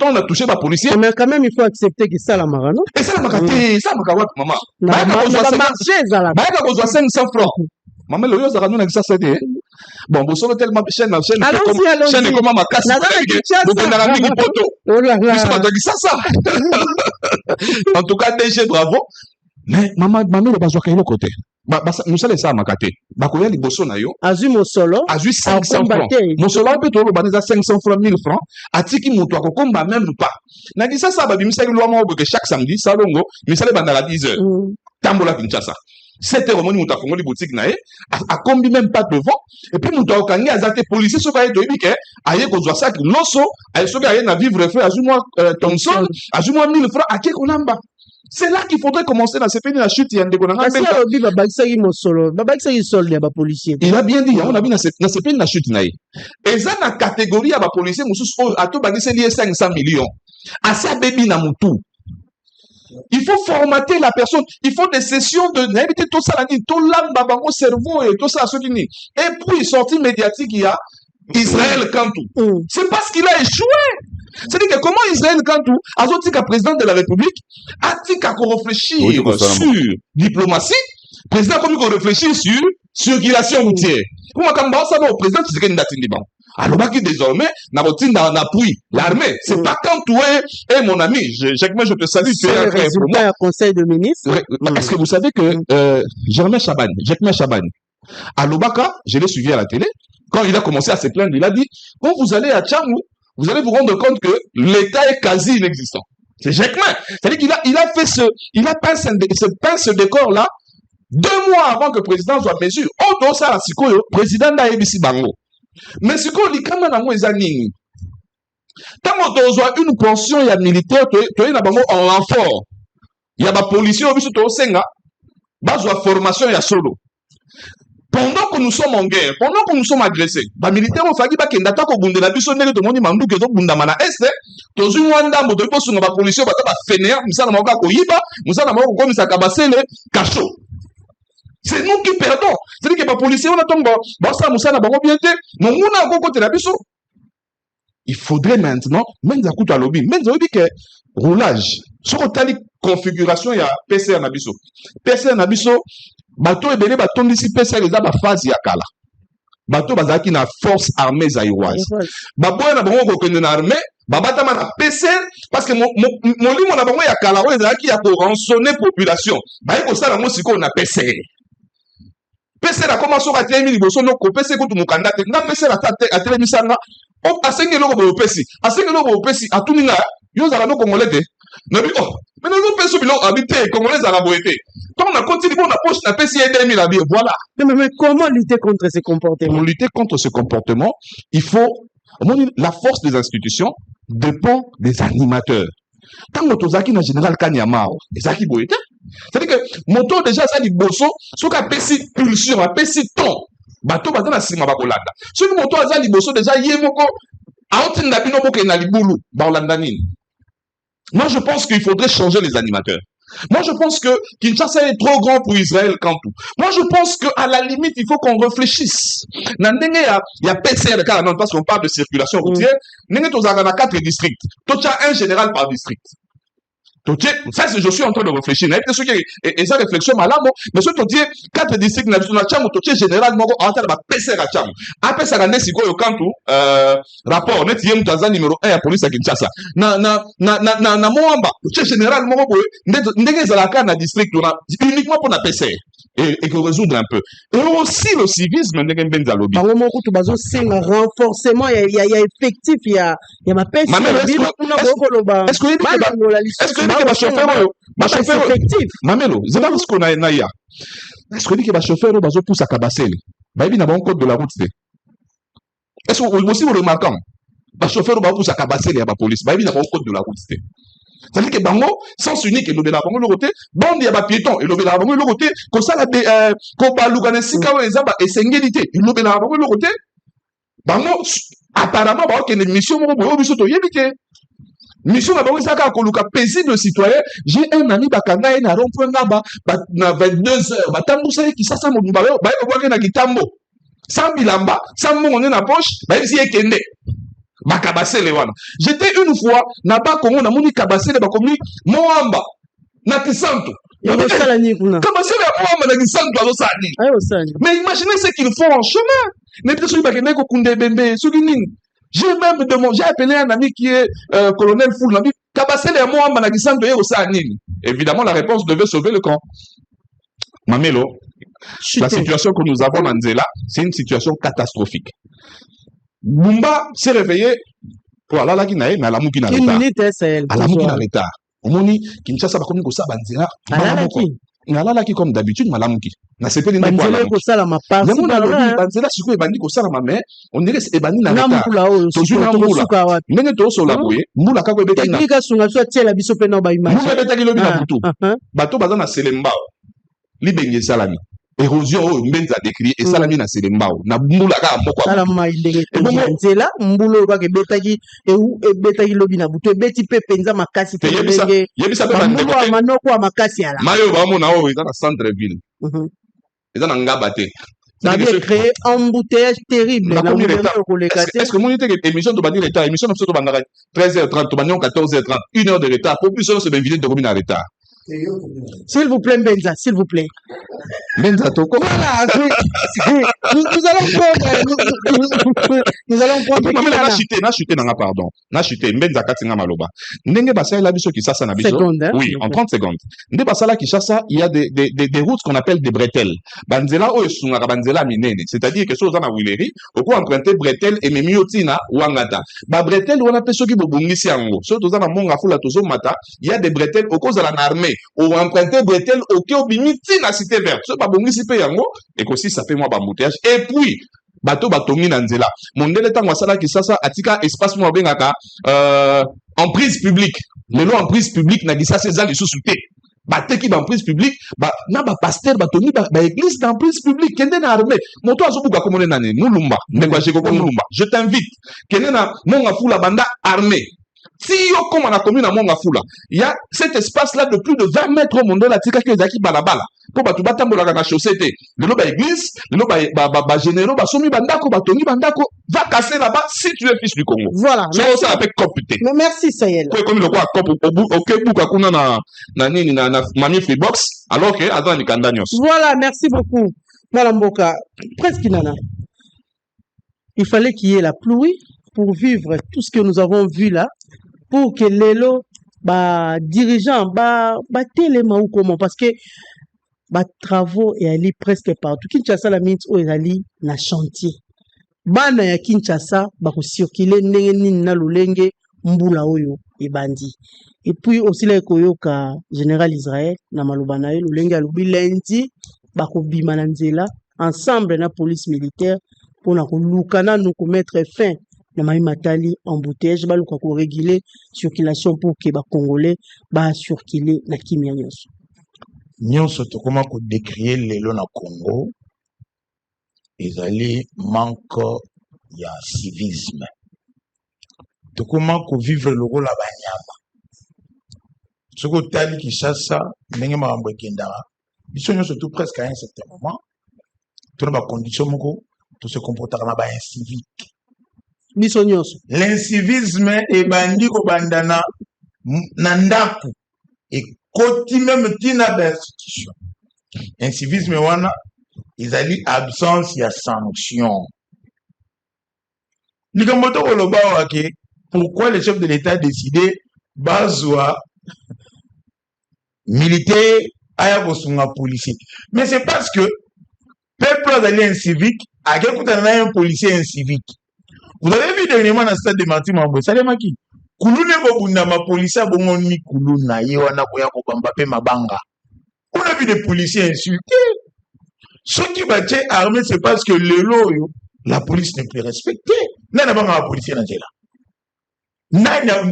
Quand on a touché ma policier. Mais quand même, il faut accepter que ça la mara, non? Et ça la makate, ça makawat maman. Bah, ka besoin 500 francs. Maman le yo za kanuna kisa ça dit. Bon, vous savez tellement chaîne comment ma casse. Vous venez à la poto. Oh là là. Ça. En tout cas, DG bravo. Mais maman le bazwa kailo côté. Nous allons ça makate. Bakoya liboso na yo. Azu mosolo. Azu 500 francs. Mosolo peut to baniza 500 francs 1000 francs. Atiki muto akokomba même pas. Na di ça ba bimisa lwa mo que chaque samedi salongo, misale bandala 10h. Tambola Kinshasa. 7 heures, on a fait boutique nae, à combien même pas devant, et puis nous avons gagné à zate policiers, ce qui est de que, aïe, qu'on doit ça, l'osso, aïe, ce qui est à vivre, fait, ajoute-moi, Thompson, ajoute-moi 1000 francs, à qui qu'on a. C'est là qu'il faudrait commencer dans ces pays de la chute, il y a un dégonant. Il a bien dit, on a vu dans ces pays de la chute, nae. Et ça, dans la catégorie, à policiers, à tout bagage, c'est lié 500 millions. À ça, baby, na moutou. Il faut formater la personne. Il faut des sessions de n'habiter tout ça, tout l'âme, au cerveau et tout ça, ce qui n'est. Et puis, sortie médiatique, il y a Israël Kantou. C'est parce qu'il a échoué. C'est-à-dire que comment Israël Kantou, azotika président de la République, a-t-il qu'à réfléchir sur diplomatie, président comme il réfléchir sur circulation routière. Comment quand ça va au président, c'est ce qu'il y a. Alors, désormais, n'appuie l'armée. C'est pas Kantou et mon ami. Je te salue. Tu es un résultat au conseil de ministres. Est-ce que vous savez que Jacques Chaban, à Lobaka, je l'ai suivi à la télé, quand il a commencé à se plaindre, il a dit, quand vous allez à Tchamou, vous allez vous rendre compte que l'État est quasi inexistant. C'est Jacques. C'est-à-dire qu'il a fait il a peint ce décor-là 2 mois avant que le président soit mesure. Oh, donc ça, la Sikoyo, président d'Aebisi Bango. Mais ce qu'on dit, quand on a tant qu'on a une pension, il y a militaire, tu es en renfort. Il y a des policiers, il y a une formation, il y a solo. Pendant que nous sommes en guerre, pendant que nous sommes agressés, les militaires ont fait que nous avons fait la bise, nous avons fait que nous avons fait que nous avons fait que nous avons fait que nous avons fait que nous c'est nous qui perdons. C'est-à-dire que les policiers, on attend, il faudrait maintenant, même à coup de lobby, même que roulage, sur la configuration, il y a PCR Nabiso. PCR Nabiso, bateau et belé, bateau d'ici PCR, les a phase yakala. Bateau bazaki na force armée zaïroise. Baboy na bango ko na armée, babata na PCR parce que mon limo na bango yakala, on les a qui a pour rançonner population. Ba ko ça na mo siko na PCR. PC a commencé à faire une bosso non PC contre mon candidat na PC a télémisanga o asengi loko bo PC asengi loko bo PC a tout ninga yo za no congolais de na bi oh mais nous PC bilo habité congolais za la boité quand on a continué on a poche na PC et 2000 habits voilà. Mais comment lutter contre ces comportements? Pour lutter contre ce comportement, il faut la force des institutions dépend des animateurs. Quand Motozaki na général Kanyamao, Ezaki Boyete, c'est-à-dire que moto déjà ça dit bosso, ce qu'a péci pulsion, a péci ton, bateau bateau na sima bakolanda. Ce que moto a dit bosso déjà yemoko, a autre n'abino boke na libulu, baolandanine. Moi je pense qu'il faudrait changer les animateurs. Moi, je pense que Kinshasa est trop grand pour Israël Kantou. Moi, je pense qu'à la limite, il faut qu'on réfléchisse. Il y a PCR de Karanan parce qu'on parle de circulation routière. Il y a 4 districts. Tu as un général par district. Ça, je suis en train de réfléchir. Et ça, réflexion malade, mais ce que tu dis, 4 districts, tu es général, en train de PCR à Tcham. Après, ça, c'est quoi, Kantou, rapport, net, yem, Tanzanie, numéro 1 à police à Kinshasa. Na Moamba, tu es général, n'est-ce pas, na district, uniquement pour la PCR. Et que résoudre un peu. Et aussi le civisme, n'est-ce pas, lobby. Par moment, c'est un renforcement, il y a effectif, il y a ma PCR. Est-ce que ma chauffeur Mamelo, c'est pas parce qu'on a naïa. Est-ce que ma chauffeur va pousse à Kabasel? Bah, il y a un code de la route. Est-ce que aussi vous remarquez? Ma chauffeur va pousser à Kabasel et à la police. Bah, il y a un code de la route. C'est-à-dire que Bango, sens unique, et l'obéla Bango le côté, bon, il y a un piéton, et l'obéla Bango le côté, comme ça, qu'on parle de Sika ou les abats, et c'est une égalité. Et l'obéla Bango le côté, Bango, apparemment, il y a une mission, mission d'abord, ça a coloca paisible citoyen. J'ai un ami bakanga na rond-point là-bas, na 22 heures. Batambo ça qui ça mon balao, ba ko kwa na kitambo. Sans bilamba, sans mon na poche, ba ici ekende. Ba kabase le wana. J'étais une fois na ba Congo na moni kabase le ba komi Moamba na Kisanto. Kabase le Moamba na Kisanto azo sani. Mais imaginez ce qu'ils font en chemin. Mais peut-être ba kende ko kunde bembe, so nini. J'ai appelé un ami qui est colonel Foul. Évidemment, la réponse devait sauver le camp. Mamelo, la situation que nous avons en Nzela, c'est une situation catastrophique. Bumba s'est réveillé pour aller à la Guinée, mais à la Moukina retard. À la Moukina retard. On m'a dit Kinshasa va comme ça, Banzela. nalalaki comme d'habitude malamuki nasepeli nde banzela ekosala maparsi yango nalobi banzela sikoyo ebandi kosalama mais on dirait ebandi na na retard mbula oyo tozwi na tokosuka wapi ndenge tozosola boye mbula kaka ebetaki na teknika sunga biso atiela biso mpe na baimage mbula ebetaki lobi na butu bato baza na selembao libenge esalami érosion oyo mbenza décrit esalami na selembao na mbula kaka moko salama ndenge toya nzela mbula oyo kaka ebetaki lobi na butu ebeti mpe mpenza makasi te ndenge yebisa mpe bambulu ya manoko ya makasi ala mai oyo baomona oyo eza na centre ville eza na ngaba te avait créé un embouteillage terrible. Est-ce que mon émission de Bani Reta, émission de 13h30, 14h30, 1h de retard, pour plus se bénéficier de combien de retard? S'il vous plaît, Benza, s'il vous plaît. Benza Toko. Voilà, nous allons prendre. Nous allons prendre. Na chuté, pardon. Na chuté, Benza Katinga Maloba. Ndenge Bassa la biso qui ça na biso. Oui, en 30 secondes. Ndenge Bassa la qui ça, il y a des routes qu'on appelle des bretelles. Banzela o sunga banzela minene. C'est-à-dire que chose na Willery, au quoi emprunter bretelles et memiotina wangata. Ba bretelles on appelle ceux qui bobungisi yango. So toza na monga fula tozo mata, il y a des bretelles au cause de l'armée. Ou emprunter bretelles au qui obimiti na cité verte. So ba bongisi pe yango et aussi ça fait moi ba embouteillage. Et puis bato batongi na nzela. Mondele tango asala ki sasa atika espace mo bengaka en prise publique. Lelo en prise publique na gisa seza li sous-souté. Bateki ba en prise publique, ba na ba pasteur batongi ba église dans prise publique kende na armée. Moto azobuka komone nane Mulumba. Ndekwa jeko ko Mulumba. Je t'invite. Kende na monga fula banda armée. Si yo comme on a commune à Mongafula, il y a cet espace-là de plus de 20 mètres au monde là, tika ki ezaki balabala. Pour batu batambola na chaussée, le loba église, le loba généraux, ba somi bandako, ba toni bandako, va casser là-bas si tu es fils du Congo. Voilà. C'est ça avec copité. Mais merci Sayel. Comme le quoi cop au kebuka kuna na nini na mami freebox alors que attends ni kandanios. Voilà, merci beaucoup. Malamboka, presque nana. Il fallait qu'il y ait la pluie pour vivre tout ce que nous avons vu là. Pour que les dirigeants téléma ou comment parce que travaux et ali presque partout Kinshasa la minute où ali na chantier bana ya Kinshasa ko circuler ndenge nini na lolenge mbula oyo ebandi et puis aussi la koyoka général Israël na maloba na ye lolenge alobi lundi ko bima na nzela ensemble na police militaire pour na kolukana nous mettre fin na mai matali embouteillage baluka ko réguler circulation pour que ba congolais ba circuler na kimia nyonso nyonso to comment ko décrier lelo na Congo ezali manque ya civisme to comment ko vivre le rôle la banyama soko tali Kinshasa ndenge makambo ekendaka biso nyonso tout presque à un certain moment to na ba condition moko to se comportaka na ba incivique. L'incivisme est bandi ko bandana nandaku et koti même tina d'institution. Incivisme wana izali absence ya sanction. Likamboto koloba wake pourquoi le chef de l'État a décidé bazwa militaire aya kosunga policier. Mais c'est parce que peuple azali incivique a kutana un policier incivique. Vous avez vu dernièrement dans le stade de Martin Mambo, ça les maki. Kulune bobunda ma police a bongoni kuluna yewana koya ko bambape mabanga. On a vu des policiers insultés. Ceux qui battent armés, c'est parce que le loyo, la police n'est plus respectée. Nana banga la police na jela. Nana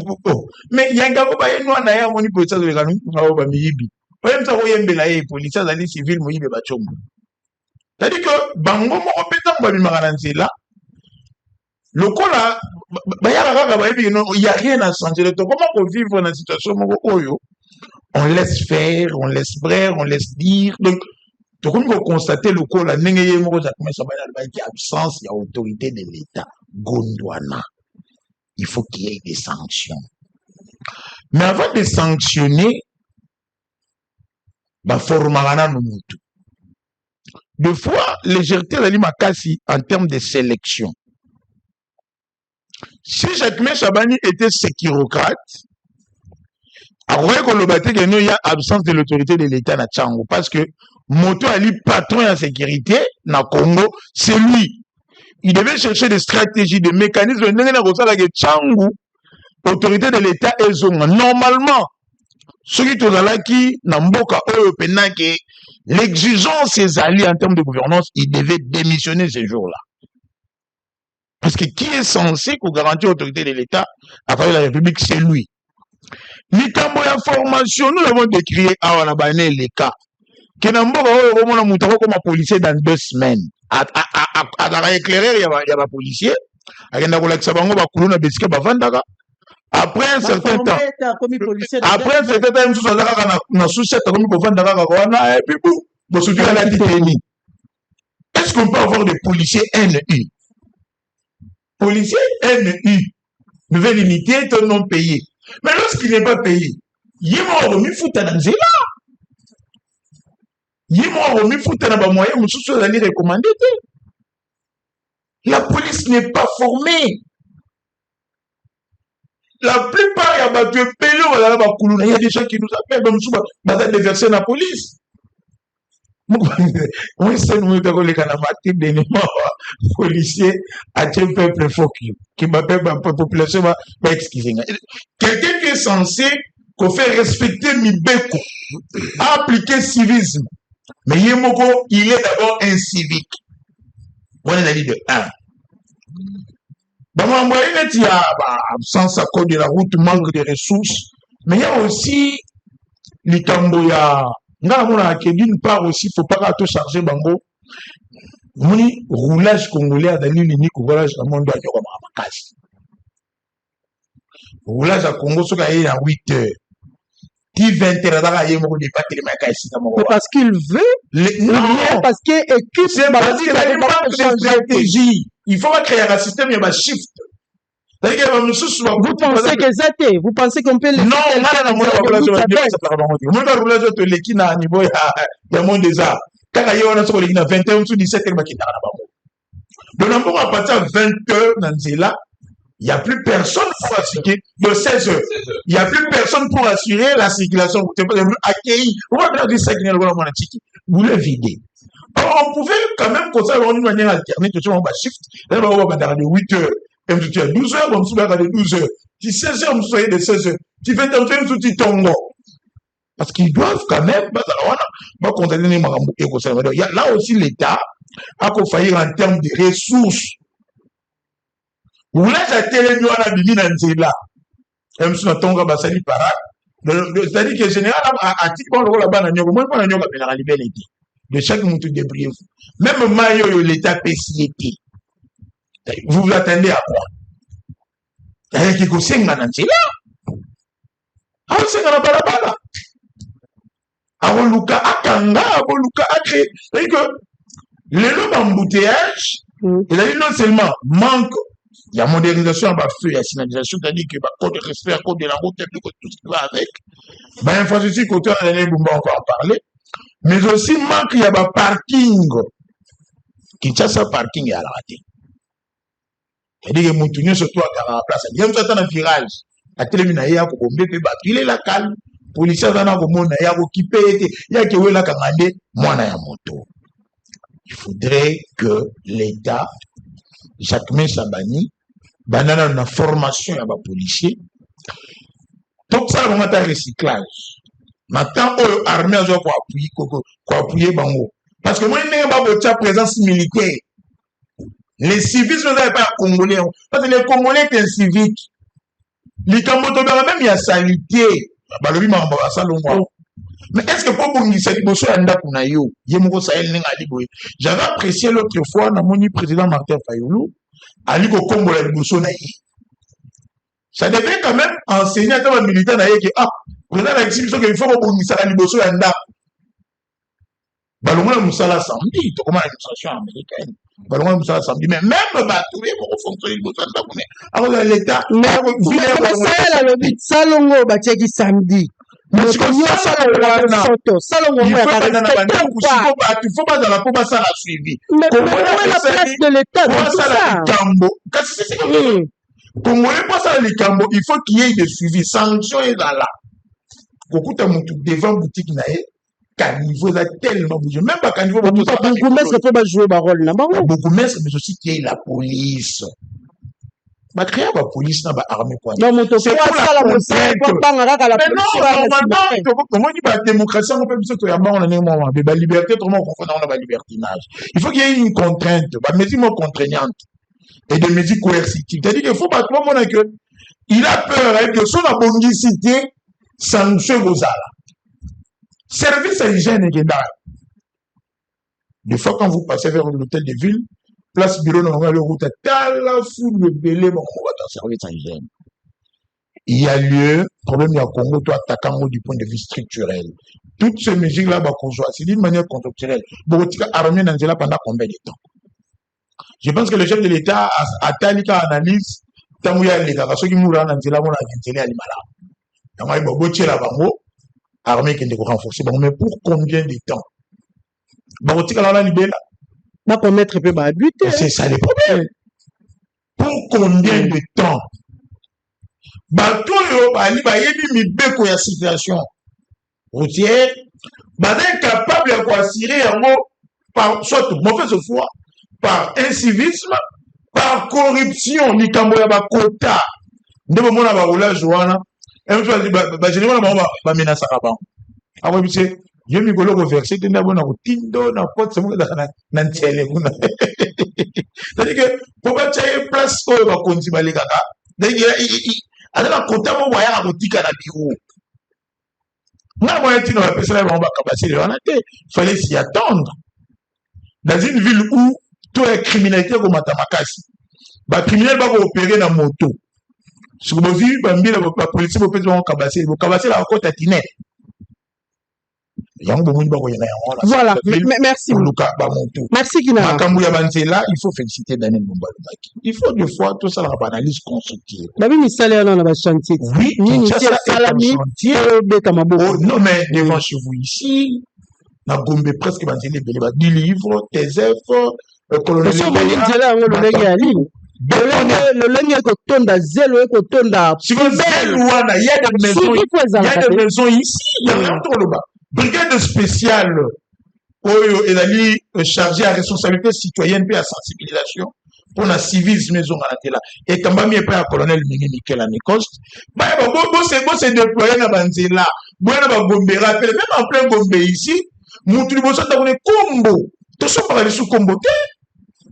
mais yanga ko baye no na ya moni police de kanu ngao ba miyibi. Oyem sa ko yembela ye police za li civil mo yibe ba chombo. C'est-à-dire que bango mo opeta mo bimaka na nzela. Le coup là, il n'y a rien à changer. Comment on vit dans une situation où on laisse faire, on laisse faire, on laisse dire. Donc, comme vous constatez, le coup là, il y a une absence, il y a autorité de l'État. Gondwana. Il faut qu'il y ait des sanctions. Mais avant de sanctionner, il faut que des fois, légèreté de l'Imakasi en termes de sélection. Si Jacques Chabani était sécurocrate, il y a absence de l'autorité de l'État na Tchango. Parce que Moto Ali, patron en sécurité, na Congo, c'est lui. Il devait chercher des stratégies, des mécanismes. Tchango, autorité de l'État est zone. Normalement, Ce qui est qui n'a mboka que l'exigence est alliée en termes de gouvernance, il devait démissionner ce jour-là. Parce que qui est censé garantir l'autorité de l'État à travers la République, c'est lui. Likambo ya formation, nous l'avons décrit à Wanabane les cas. Que n'a mboka comme un policier dans 2 semaines. À la éclaireur, il y a un policier. Après un certain temps, est-ce qu'on peut avoir des policiers NU? Policiers NU, nouvelle unité, ton non payé. Mais lorsqu'il n'est pas payé, il est mort, il faut t'en là. Il est mort, il faut t'en moyen, mais sous aller recommander. La police n'est pas formée. La plupart, il y a des pays, il y a des gens qui nous appellent comme ça, des versets dans la police. Moi, c'est nous qui policier à un peuple faux qui m'appelle la population, excusez. Quelqu'un qui est censé faire respecter Mibeko, appliquer civisme. Mais Yemoko, il est d'abord un civique. On est dit de 1. Dans mon moyen, il y a absence à cause de la route, manque de ressources. Mais il y a aussi les Camboya. D'une part aussi, il ne faut pas tout charger Bango. Moni roulage congolais à Daniel Lini, roulage dans le monde de la roulage à Congo, ce qu'il y a 8 heures. Qui 20 heures, parce qu'il veut, non, parce qu'il équipe, c'est parce qu'il y a une stratégie. Il faut créer un système, il y a un shift. Vous pensez que c'était, vous pensez qu'on peut les non, non, il n'y a plus personne pour assurer de 16 heures. Il n'y a plus personne pour assurer la circulation. Vous pouvez accueillir. Vous le videz. Alors, on pouvait quand même conserver d'une manière alternée, que tu vas shift. Là, on va de 8 heures. Et tu as 12 heures, on va de 12 heures. Tu 16 heures, on va de 16 heures. Tu fais ton temps, tu tombes. Parce qu'ils doivent quand même, là aussi, l'État a failli en termes de ressources. Vous laissez la télé, nous, à la bini dans là. Même si on a basali parade. C'est-à-dire que, général, à titre, on le là-bas, on a la liberté. De chaque monde débrouille. Même maillot, l'État PCT. Vous vous attendez à quoi? Il y a qui conseille dans là. Ah, c'est dans la balabala. Avant Luka Akanga, avant Luka Akre. C'est-à-dire que, le lot d'embouteillage, il a dit non seulement manque. Il y a modernisation, il y a signalisation, c'est-à-dire que code de respect, code de la route, tout ce qui va avec. Infrastructure, côté on va encore en parler. Mais aussi, manque, il y a un parking. Kinshasa parking est à la raté. C'est-à-dire que Moutounion, surtout à la place, il y a un virage. La télémina, il y a un bombe, il est la calme. Policier, il y a un bombe, il y a un occupé, il y a un qui la kangande, moi, il y a un moto. Il faudrait que l'État, Jacquemin Sabani, banana na formation ya ba policier donc ça on a recyclage maintenant armée a quoi appuyer bango parce que moi il n'y a pas de présence militaire les civils ne sont pas congolais parce que les congolais sont civiques les Camboto même il y a salité balobi mamba salongo mais est-ce que pour bongisa liboso ya ndako na yo yemoko Sahel ninga liboye j'avais apprécié l'autre fois na moni président Martin Fayulu Ali Kombo la liboso na yi. Ça devait quand même enseigner à tous les militaires que président la exhibition qu'il faut bongisa la liboso ya ndako. Balongo na musala samedi, to comment l'administration américaine. Balongo na musala samedi mais même batoué pour fonctionner liboso ya ndako mais alors l'état mais le salongo ba tcheki samedi. Mais il faut pas dans la peau, ça a suivi. Mais comment est la place de l'État dans tout ça? Comment est pas ça les Cambo? Il faut qu'il y ait des suivis. Sanction est là. Beaucoup de monde devant boutique naé. Qu'à niveau là tellement bougé. Même pas qu'à niveau beaucoup de maîtres peuvent jouer le rôle là. Beaucoup de maîtres, mais aussi qu'il y ait la police. va créer la police, la armée. Non, mon C'est pour la contrainte. Mais non, normalement, comment il va la démocratie, on peut dire que la liberté, tout le monde confond dans la libertinage. Il faut qu'il y ait une contrainte, des mesures contraignantes et des mesures coercitives. C'est-à-dire qu'il faut pas tout le monde que il a peur hein, que son abondicité sanction aux ala. Service à l'hygiène et des fois, quand vous passez vers l'hôtel de ville, place bureau normal, le route, la foule, le belé, bon, on va t'en servir sans hygiène. Il y a lieu, problème, il y a Congo, toi, attaquant du point de vue structurel. Toutes ces mesures-là, bah, qu'on soit, c'est d'une manière conjoncturelle. Bon, tu as armé dans là pendant combien de temps? Je pense que le chef de l'État a tali qu'à analyse, tant qu'il y a l'État, parce qu'il mourra dans là, on a gagné à l'Imala. Donc, il va botcher la bango, armée qui est renforcée. Bon, mais pour combien de temps? Bon, tu as la libéré là. Va commettre peu bah buter. C'est ça le problème. Pour combien de temps? Bateau yo bali ba yebi mibeko ya situation routière, ba incapable de assurer yango par soit mauvaise foi, par incivisme, par corruption, likambo ya ba quota. Ndebo mona ba roulage wana, et puis ba général ba menace ka ba. Abo bise yo mi golo ko verser tena bona ko tindo na porte mo na ntele kuna. C'est-à-dire que pour pas changer place ko ba konti ba lekaka. Alors, la compta, on voyait la boutique à la bureau. Moi, je il fallait s'y attendre. Dans une ville où toute la criminalité comme Matamakasi, les criminels vont opérer dans la moto. Si vous avez vu, la police va cabasser la côte à Tinet. Voilà, merci. Merci Kinana. Il faut féliciter Daniel Mumbalubaki. Il faut des fois tout ça la analyse constructive. Oui, non mais devant chez vous ici, na Gombe presque des livres, des œuvres, colonel il y a des maisons ici, il y a rien trop là-bas. Brigade spéciale chargée à responsabilité citoyenne et à sensibilisation pour la civisme maison à la et quand même pas colonel Mikel Anekost c'est déployé dans Banzela Gombe rappelle même en plein Gombe ici Moutou Bosso t'as connu combo tout ça par les sous combo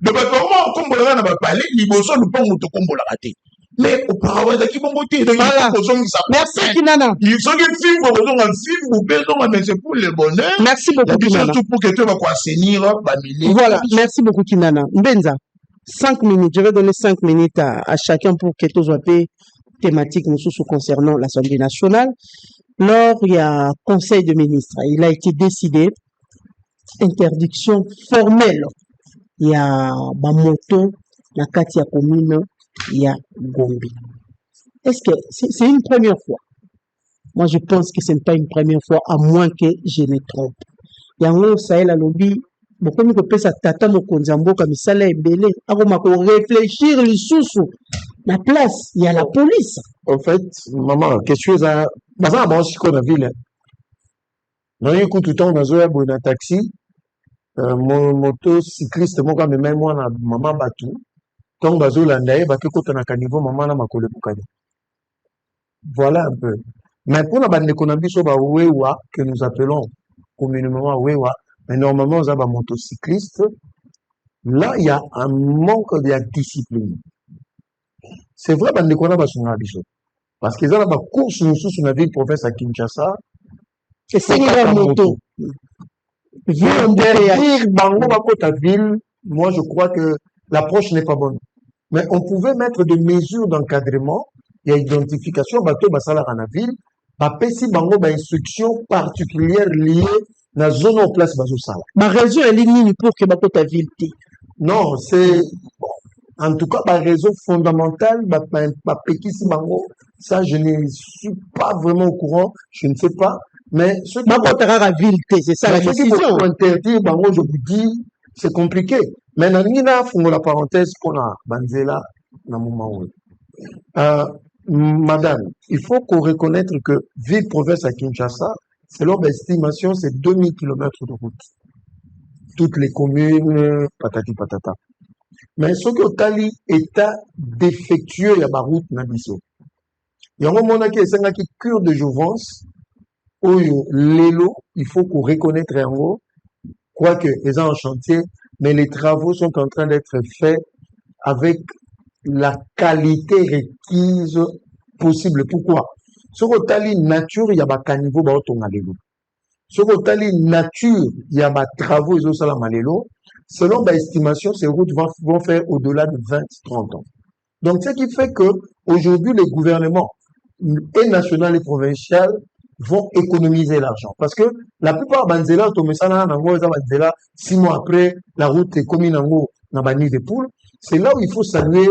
de comment combo là n'a pas parlé Liboso nous pas Moutou combo la raté. Mais auparavant, il y a qui vont voter. Merci, Kinana. Ils sont des films, mais c'est pour le bonheur. Merci beaucoup, Kinana. Pour que tu vas assainir. Voilà, merci beaucoup, Kinana. Benza, 5 minutes. Je vais donner 5 minutes à chacun pour que tu sois thématique concernant l'Assemblée nationale. Lors, il y a Conseil de ministres. Il a été décidé, interdiction formelle. Il y a Bamoto, la Katia commune. Il y a Gombe. Est-ce que c'est une première fois? Moi, je pense que ce n'est pas une première fois, à moins que je me trompe. Il y a un Sahel à lobby, beaucoup de personnes à tata no konzambo comme ça là belé. Avant qu'on réfléchir les sous la place, il y a la police. En fait, maman, quelque chose à bazar bon si qu'on a ville. Non, écoute tout le temps dans un taxi, mon moto cycliste moi quand même moi na maman batou. Quand bazo landaye ba ke kotana ka niveau maman na makole bukani. Voilà un peu. Mais pour la bande konambiso ba wewa que nous appelons communément wewa, mais normalement on a ba motocycliste. Là il y a un manque de discipline. C'est vrai bande konaba sunga biso. Parce qu'ils ont la course nous sous la ville province à Kinshasa. C'est une moto. Dire bango ba kota ville, moi je crois que l'approche n'est pas bonne. Mais on pouvait mettre des mesures d'encadrement et d'identification bateau basala en ville, si bango ba instruction particulière liée à la zone en place bazo sala. Ma réseau est ligne pour que bateau ta ville. Non, c'est bon. En tout cas, ma réseau fondamental, ma si bango, ça je ne suis pas vraiment au courant, je ne sais pas. Mais ce qui c'est ça la décision. Pour interdire bango, je vous dis, c'est compliqué. Mais nanina fongo la parenthèse qu'on a Banzela na moment où. Madame, il faut qu'on reconnaisse que ville province à Kinshasa, selon l'estimation, c'est 2000 km de route. Toutes les communes, patati patata. Mais ce que Tali état défectueux, il y a ma route nabiso. Il y a un moment qui est cure de jouvence, où l'élo, il faut qu'on reconnaisse en haut, quoique les gens en chantier, mais les travaux sont en train d'être faits avec la qualité requise possible. Pourquoi? Ce que Tali nature, il y a un caniveau, il y a un l'élo. Ce que Tali nature, il y a des travaux, ils ont ça la malélo. Selon ma estimation, ces routes vont faire au-delà de 20-30 ans. Donc, ce qui fait que, aujourd'hui, les gouvernements, et national et provincial, vont économiser l'argent. Parce que, la plupart banzela, banzela, 6 mois après, la route est comme dans la nuit des poules. C'est là où il faut saluer,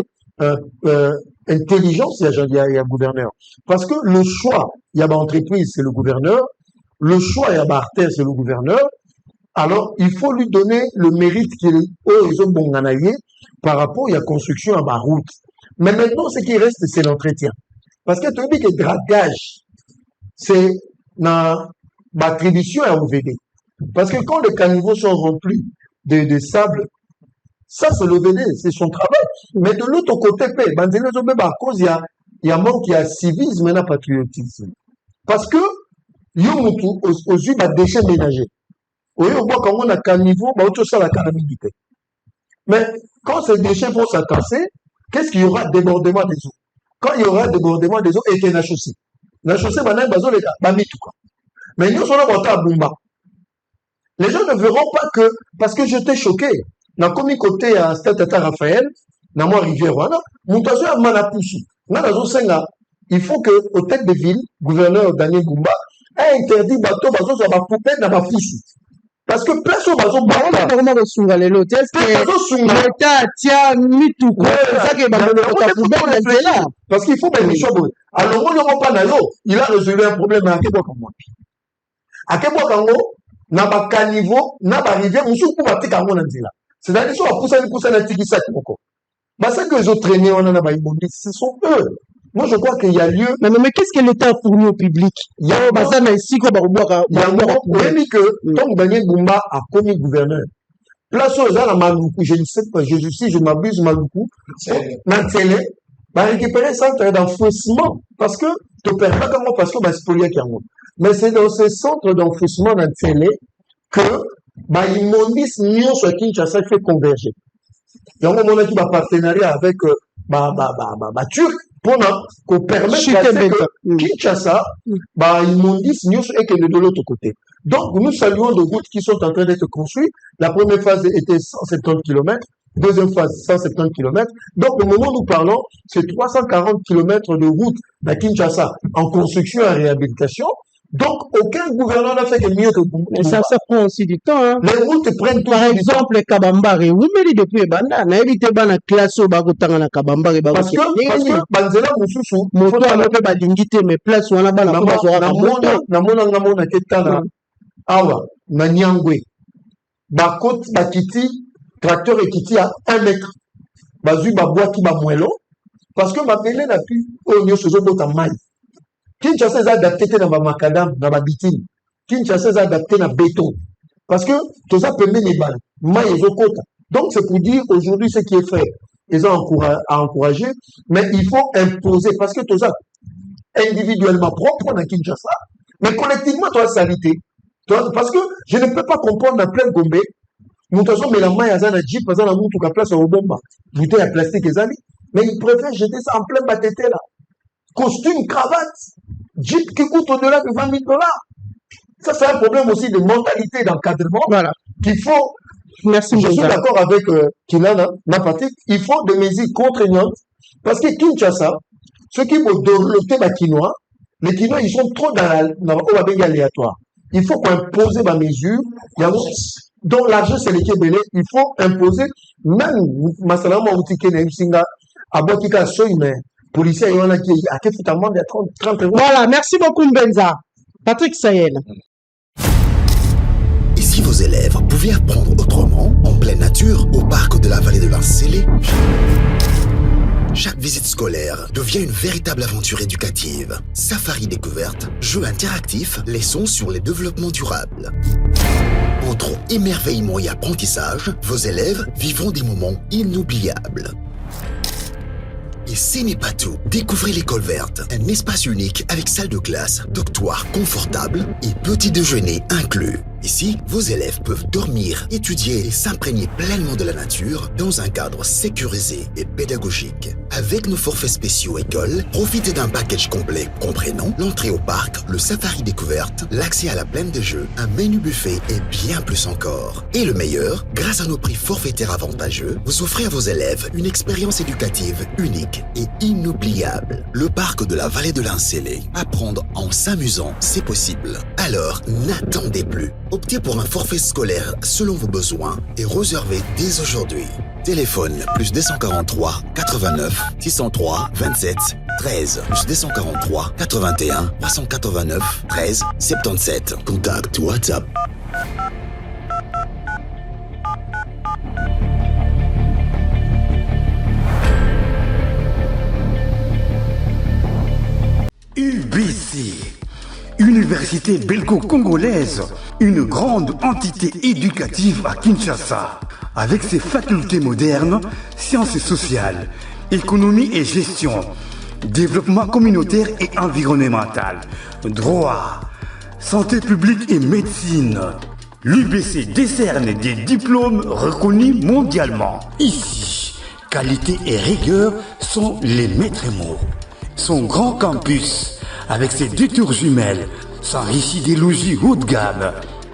intelligence, il y a gouverneur. Parce que le choix, il y a une entreprise, c'est le gouverneur. Le choix, il y a une artère, c'est le gouverneur. Alors, il faut lui donner le mérite qu'il est bon par rapport à la construction à ma route. Mais maintenant, ce qui reste, c'est l'entretien. Parce que tu dis que le dragage, c'est dans l'attribution à OVD. Parce que quand les caniveaux sont remplis de sable, ça, c'est l'OVD, c'est son travail. Mais de l'autre côté, à cause, il y a un manque, il y a civisme et patriotisme. Parce que, il y a aux yeux des déchets ménagers. Oui, on voit quand on a caniveau, ça la calamité. Mais quand ces déchets vont s'attasser, qu'est-ce qu'il y aura? Débordement des eaux. Quand il y aura débordement des eaux, et qu'il y a la chaussée. La chaussée, mais nous sommes à Bumba. Les gens ne verront pas que, parce que j'étais choqué, dans le côté à Stade Raphaël, dans moi rivière, à Manapoussu. Il faut que, au tête de ville, gouverneur Daniel Bumba, a interdit bateau, sur la poupée, dans la Poussou. Parce que place au bateau, parce qu'il faut mettre les choses. Alors, on n'aura pas d'eau. Il a résolu un problème à Kebokango. À Kebokango, n'a pas qu'un niveau, n'a pas rivière, on s'en coupe à Tekango Nanzila. C'est-à-dire qu'ils sont poussés à Tikisa Kiboko. Parce que les autres traînés, on en a pas ce sont eux. Moi, je crois qu'il y a lieu. Mais qu'est-ce que l'État a fourni au public? Il y a un bazar, mais si, quoi, il y a un moment que, tant que Daniel Bumba a commis gouverneur, place aux gens à Maloukou, je ne sais pas, je m'abuse Maloukou, Nantsele, va récupérer un centre d'enfouissement, parce que, te perds pas comment, parce que, c'est pour lui qui a un mais c'est dans ce centre d'enfouissement Nantsele que, l'immondice Nyon sur Kinshasa fait converger. Il y a un moment qui va partenariat avec, Turc, pour permettre que Kinshasa, l'immondice Nyon et que de l'autre côté. Donc, nous saluons des routes qui sont en train d'être construites. La première phase était 170 km, deuxième phase 170 km. Donc, au moment où nous parlons, c'est 340 km de route à Kinshasa en construction et en réhabilitation. Donc, aucun gouverneur n'a fait que mieux que vous. Mais ça prend aussi du temps, hein. Les routes prennent tout. Par exemple, Kabambare, vous mettez depuis Banda, n'a évité Bana classe au Bagotanga na Kabambare, parce que, Banzela Moussou, moto a fait badingité, mais place où on a Bana, Namona Ketana, Awa, Nanyangwe, Bakot, Bakiti, tracteur et Kiti à 1 mètre. Bazu, Babois, qui Bamuelo, parce que ma pélé n'a pu, au niveau de ce maille. Kinshasa est adapté dans ma macadam, dans ma bitine. Kinshasa est adapté dans béton. Parce que tout ça peut mener les balles. Donc c'est pour dire aujourd'hui ce qui est fait. Ils ont encouragé, mais il faut imposer parce que tout ça individuellement propre dans Kinshasa, mais collectivement tu as salité. Parce que je ne peux pas comprendre en plein Gombe. Nous faisons mais la main à un jeep, à un moutou à place au bomba. Bouteille à plastique et amis. Mais ils préfèrent jeter ça en plein batété là. Costume, cravate, jeep qui coûte au-delà de 20 000 $. Ça, c'est un problème aussi de mentalité d'encadrement. Voilà. Qu'il faut. Merci, je suis d'accord avec Kinana, Napatik. Il faut des mesures contraignantes. Parce que Kinshasa, ceux qui vont développer les Kinois, ils sont trop dans la aléatoire. Il faut qu'on impose ma mesure. Donc, l'argent, c'est les Kébélés. Il faut imposer, même, Masalama, Outike, Nemsinga, Abotika, Soyme, policiers, il y en a qui foutent amende de 30 euros. Voilà, merci beaucoup Mbenza. Patrick Sayel. Et si vos élèves pouvaient apprendre autrement, en pleine nature, au parc de la vallée de l'Ancélé? Chaque visite scolaire devient une véritable aventure éducative. Safari découverte, jeux interactifs, leçons sur les développements durables. Entre émerveillement et apprentissage, vos élèves vivront des moments inoubliables. Et ce n'est pas tout. Découvrez l'école verte, un espace unique avec salle de classe, dortoir confortable et petit déjeuner inclus. Ici, vos élèves peuvent dormir, étudier et s'imprégner pleinement de la nature dans un cadre sécurisé et pédagogique. Avec nos forfaits spéciaux école, profitez d'un package complet comprenant l'entrée au parc, le safari découverte, l'accès à la plaine de jeux, un menu buffet et bien plus encore. Et le meilleur, grâce à nos prix forfaitaires avantageux, vous offrez à vos élèves une expérience éducative unique et inoubliable. Le parc de la vallée de l'Incélé. Apprendre en s'amusant, c'est possible. Alors, n'attendez plus. Optez pour un forfait scolaire selon vos besoins et réservez dès aujourd'hui. Téléphone plus 243 89 603 27 13 plus 243 81 389 13 77. Contact WhatsApp. UBC, Université belgo-congolaise, une grande entité éducative à Kinshasa, avec ses facultés modernes, sciences sociales, économie et gestion, développement communautaire et environnemental, droit, santé publique et médecine. L'UBC décerne des diplômes reconnus mondialement. Ici, qualité et rigueur sont les maîtres mots. Son grand campus, avec ses 2 tours jumelles, s'enrichit des logis haut de gamme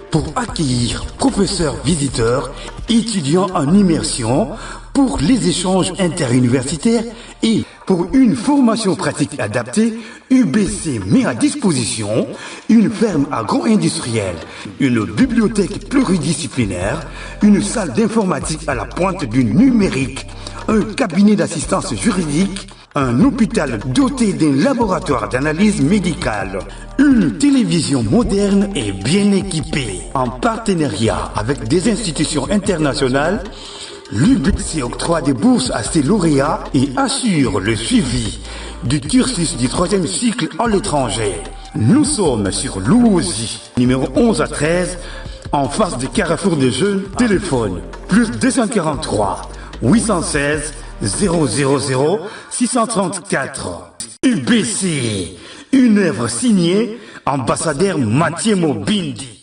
pour accueillir professeurs visiteurs, étudiants en immersion, pour les échanges interuniversitaires et pour une formation pratique adaptée. UBC met à disposition une ferme agro-industrielle, une bibliothèque pluridisciplinaire, une salle d'informatique à la pointe du numérique, un cabinet d'assistance juridique, un hôpital doté d'un laboratoire d'analyse médicale, une télévision moderne et bien équipée. En partenariat avec des institutions internationales, l'UBC octroie des bourses à ses lauréats et assure le suivi du cursus du 3e cycle à l'étranger. Nous sommes sur Lououzi, numéro 11 à 13, en face du Carrefour des Jeunes. Téléphone plus 243 816 000 634. UBC, une œuvre signée ambassadeur Mathieu Mobindi.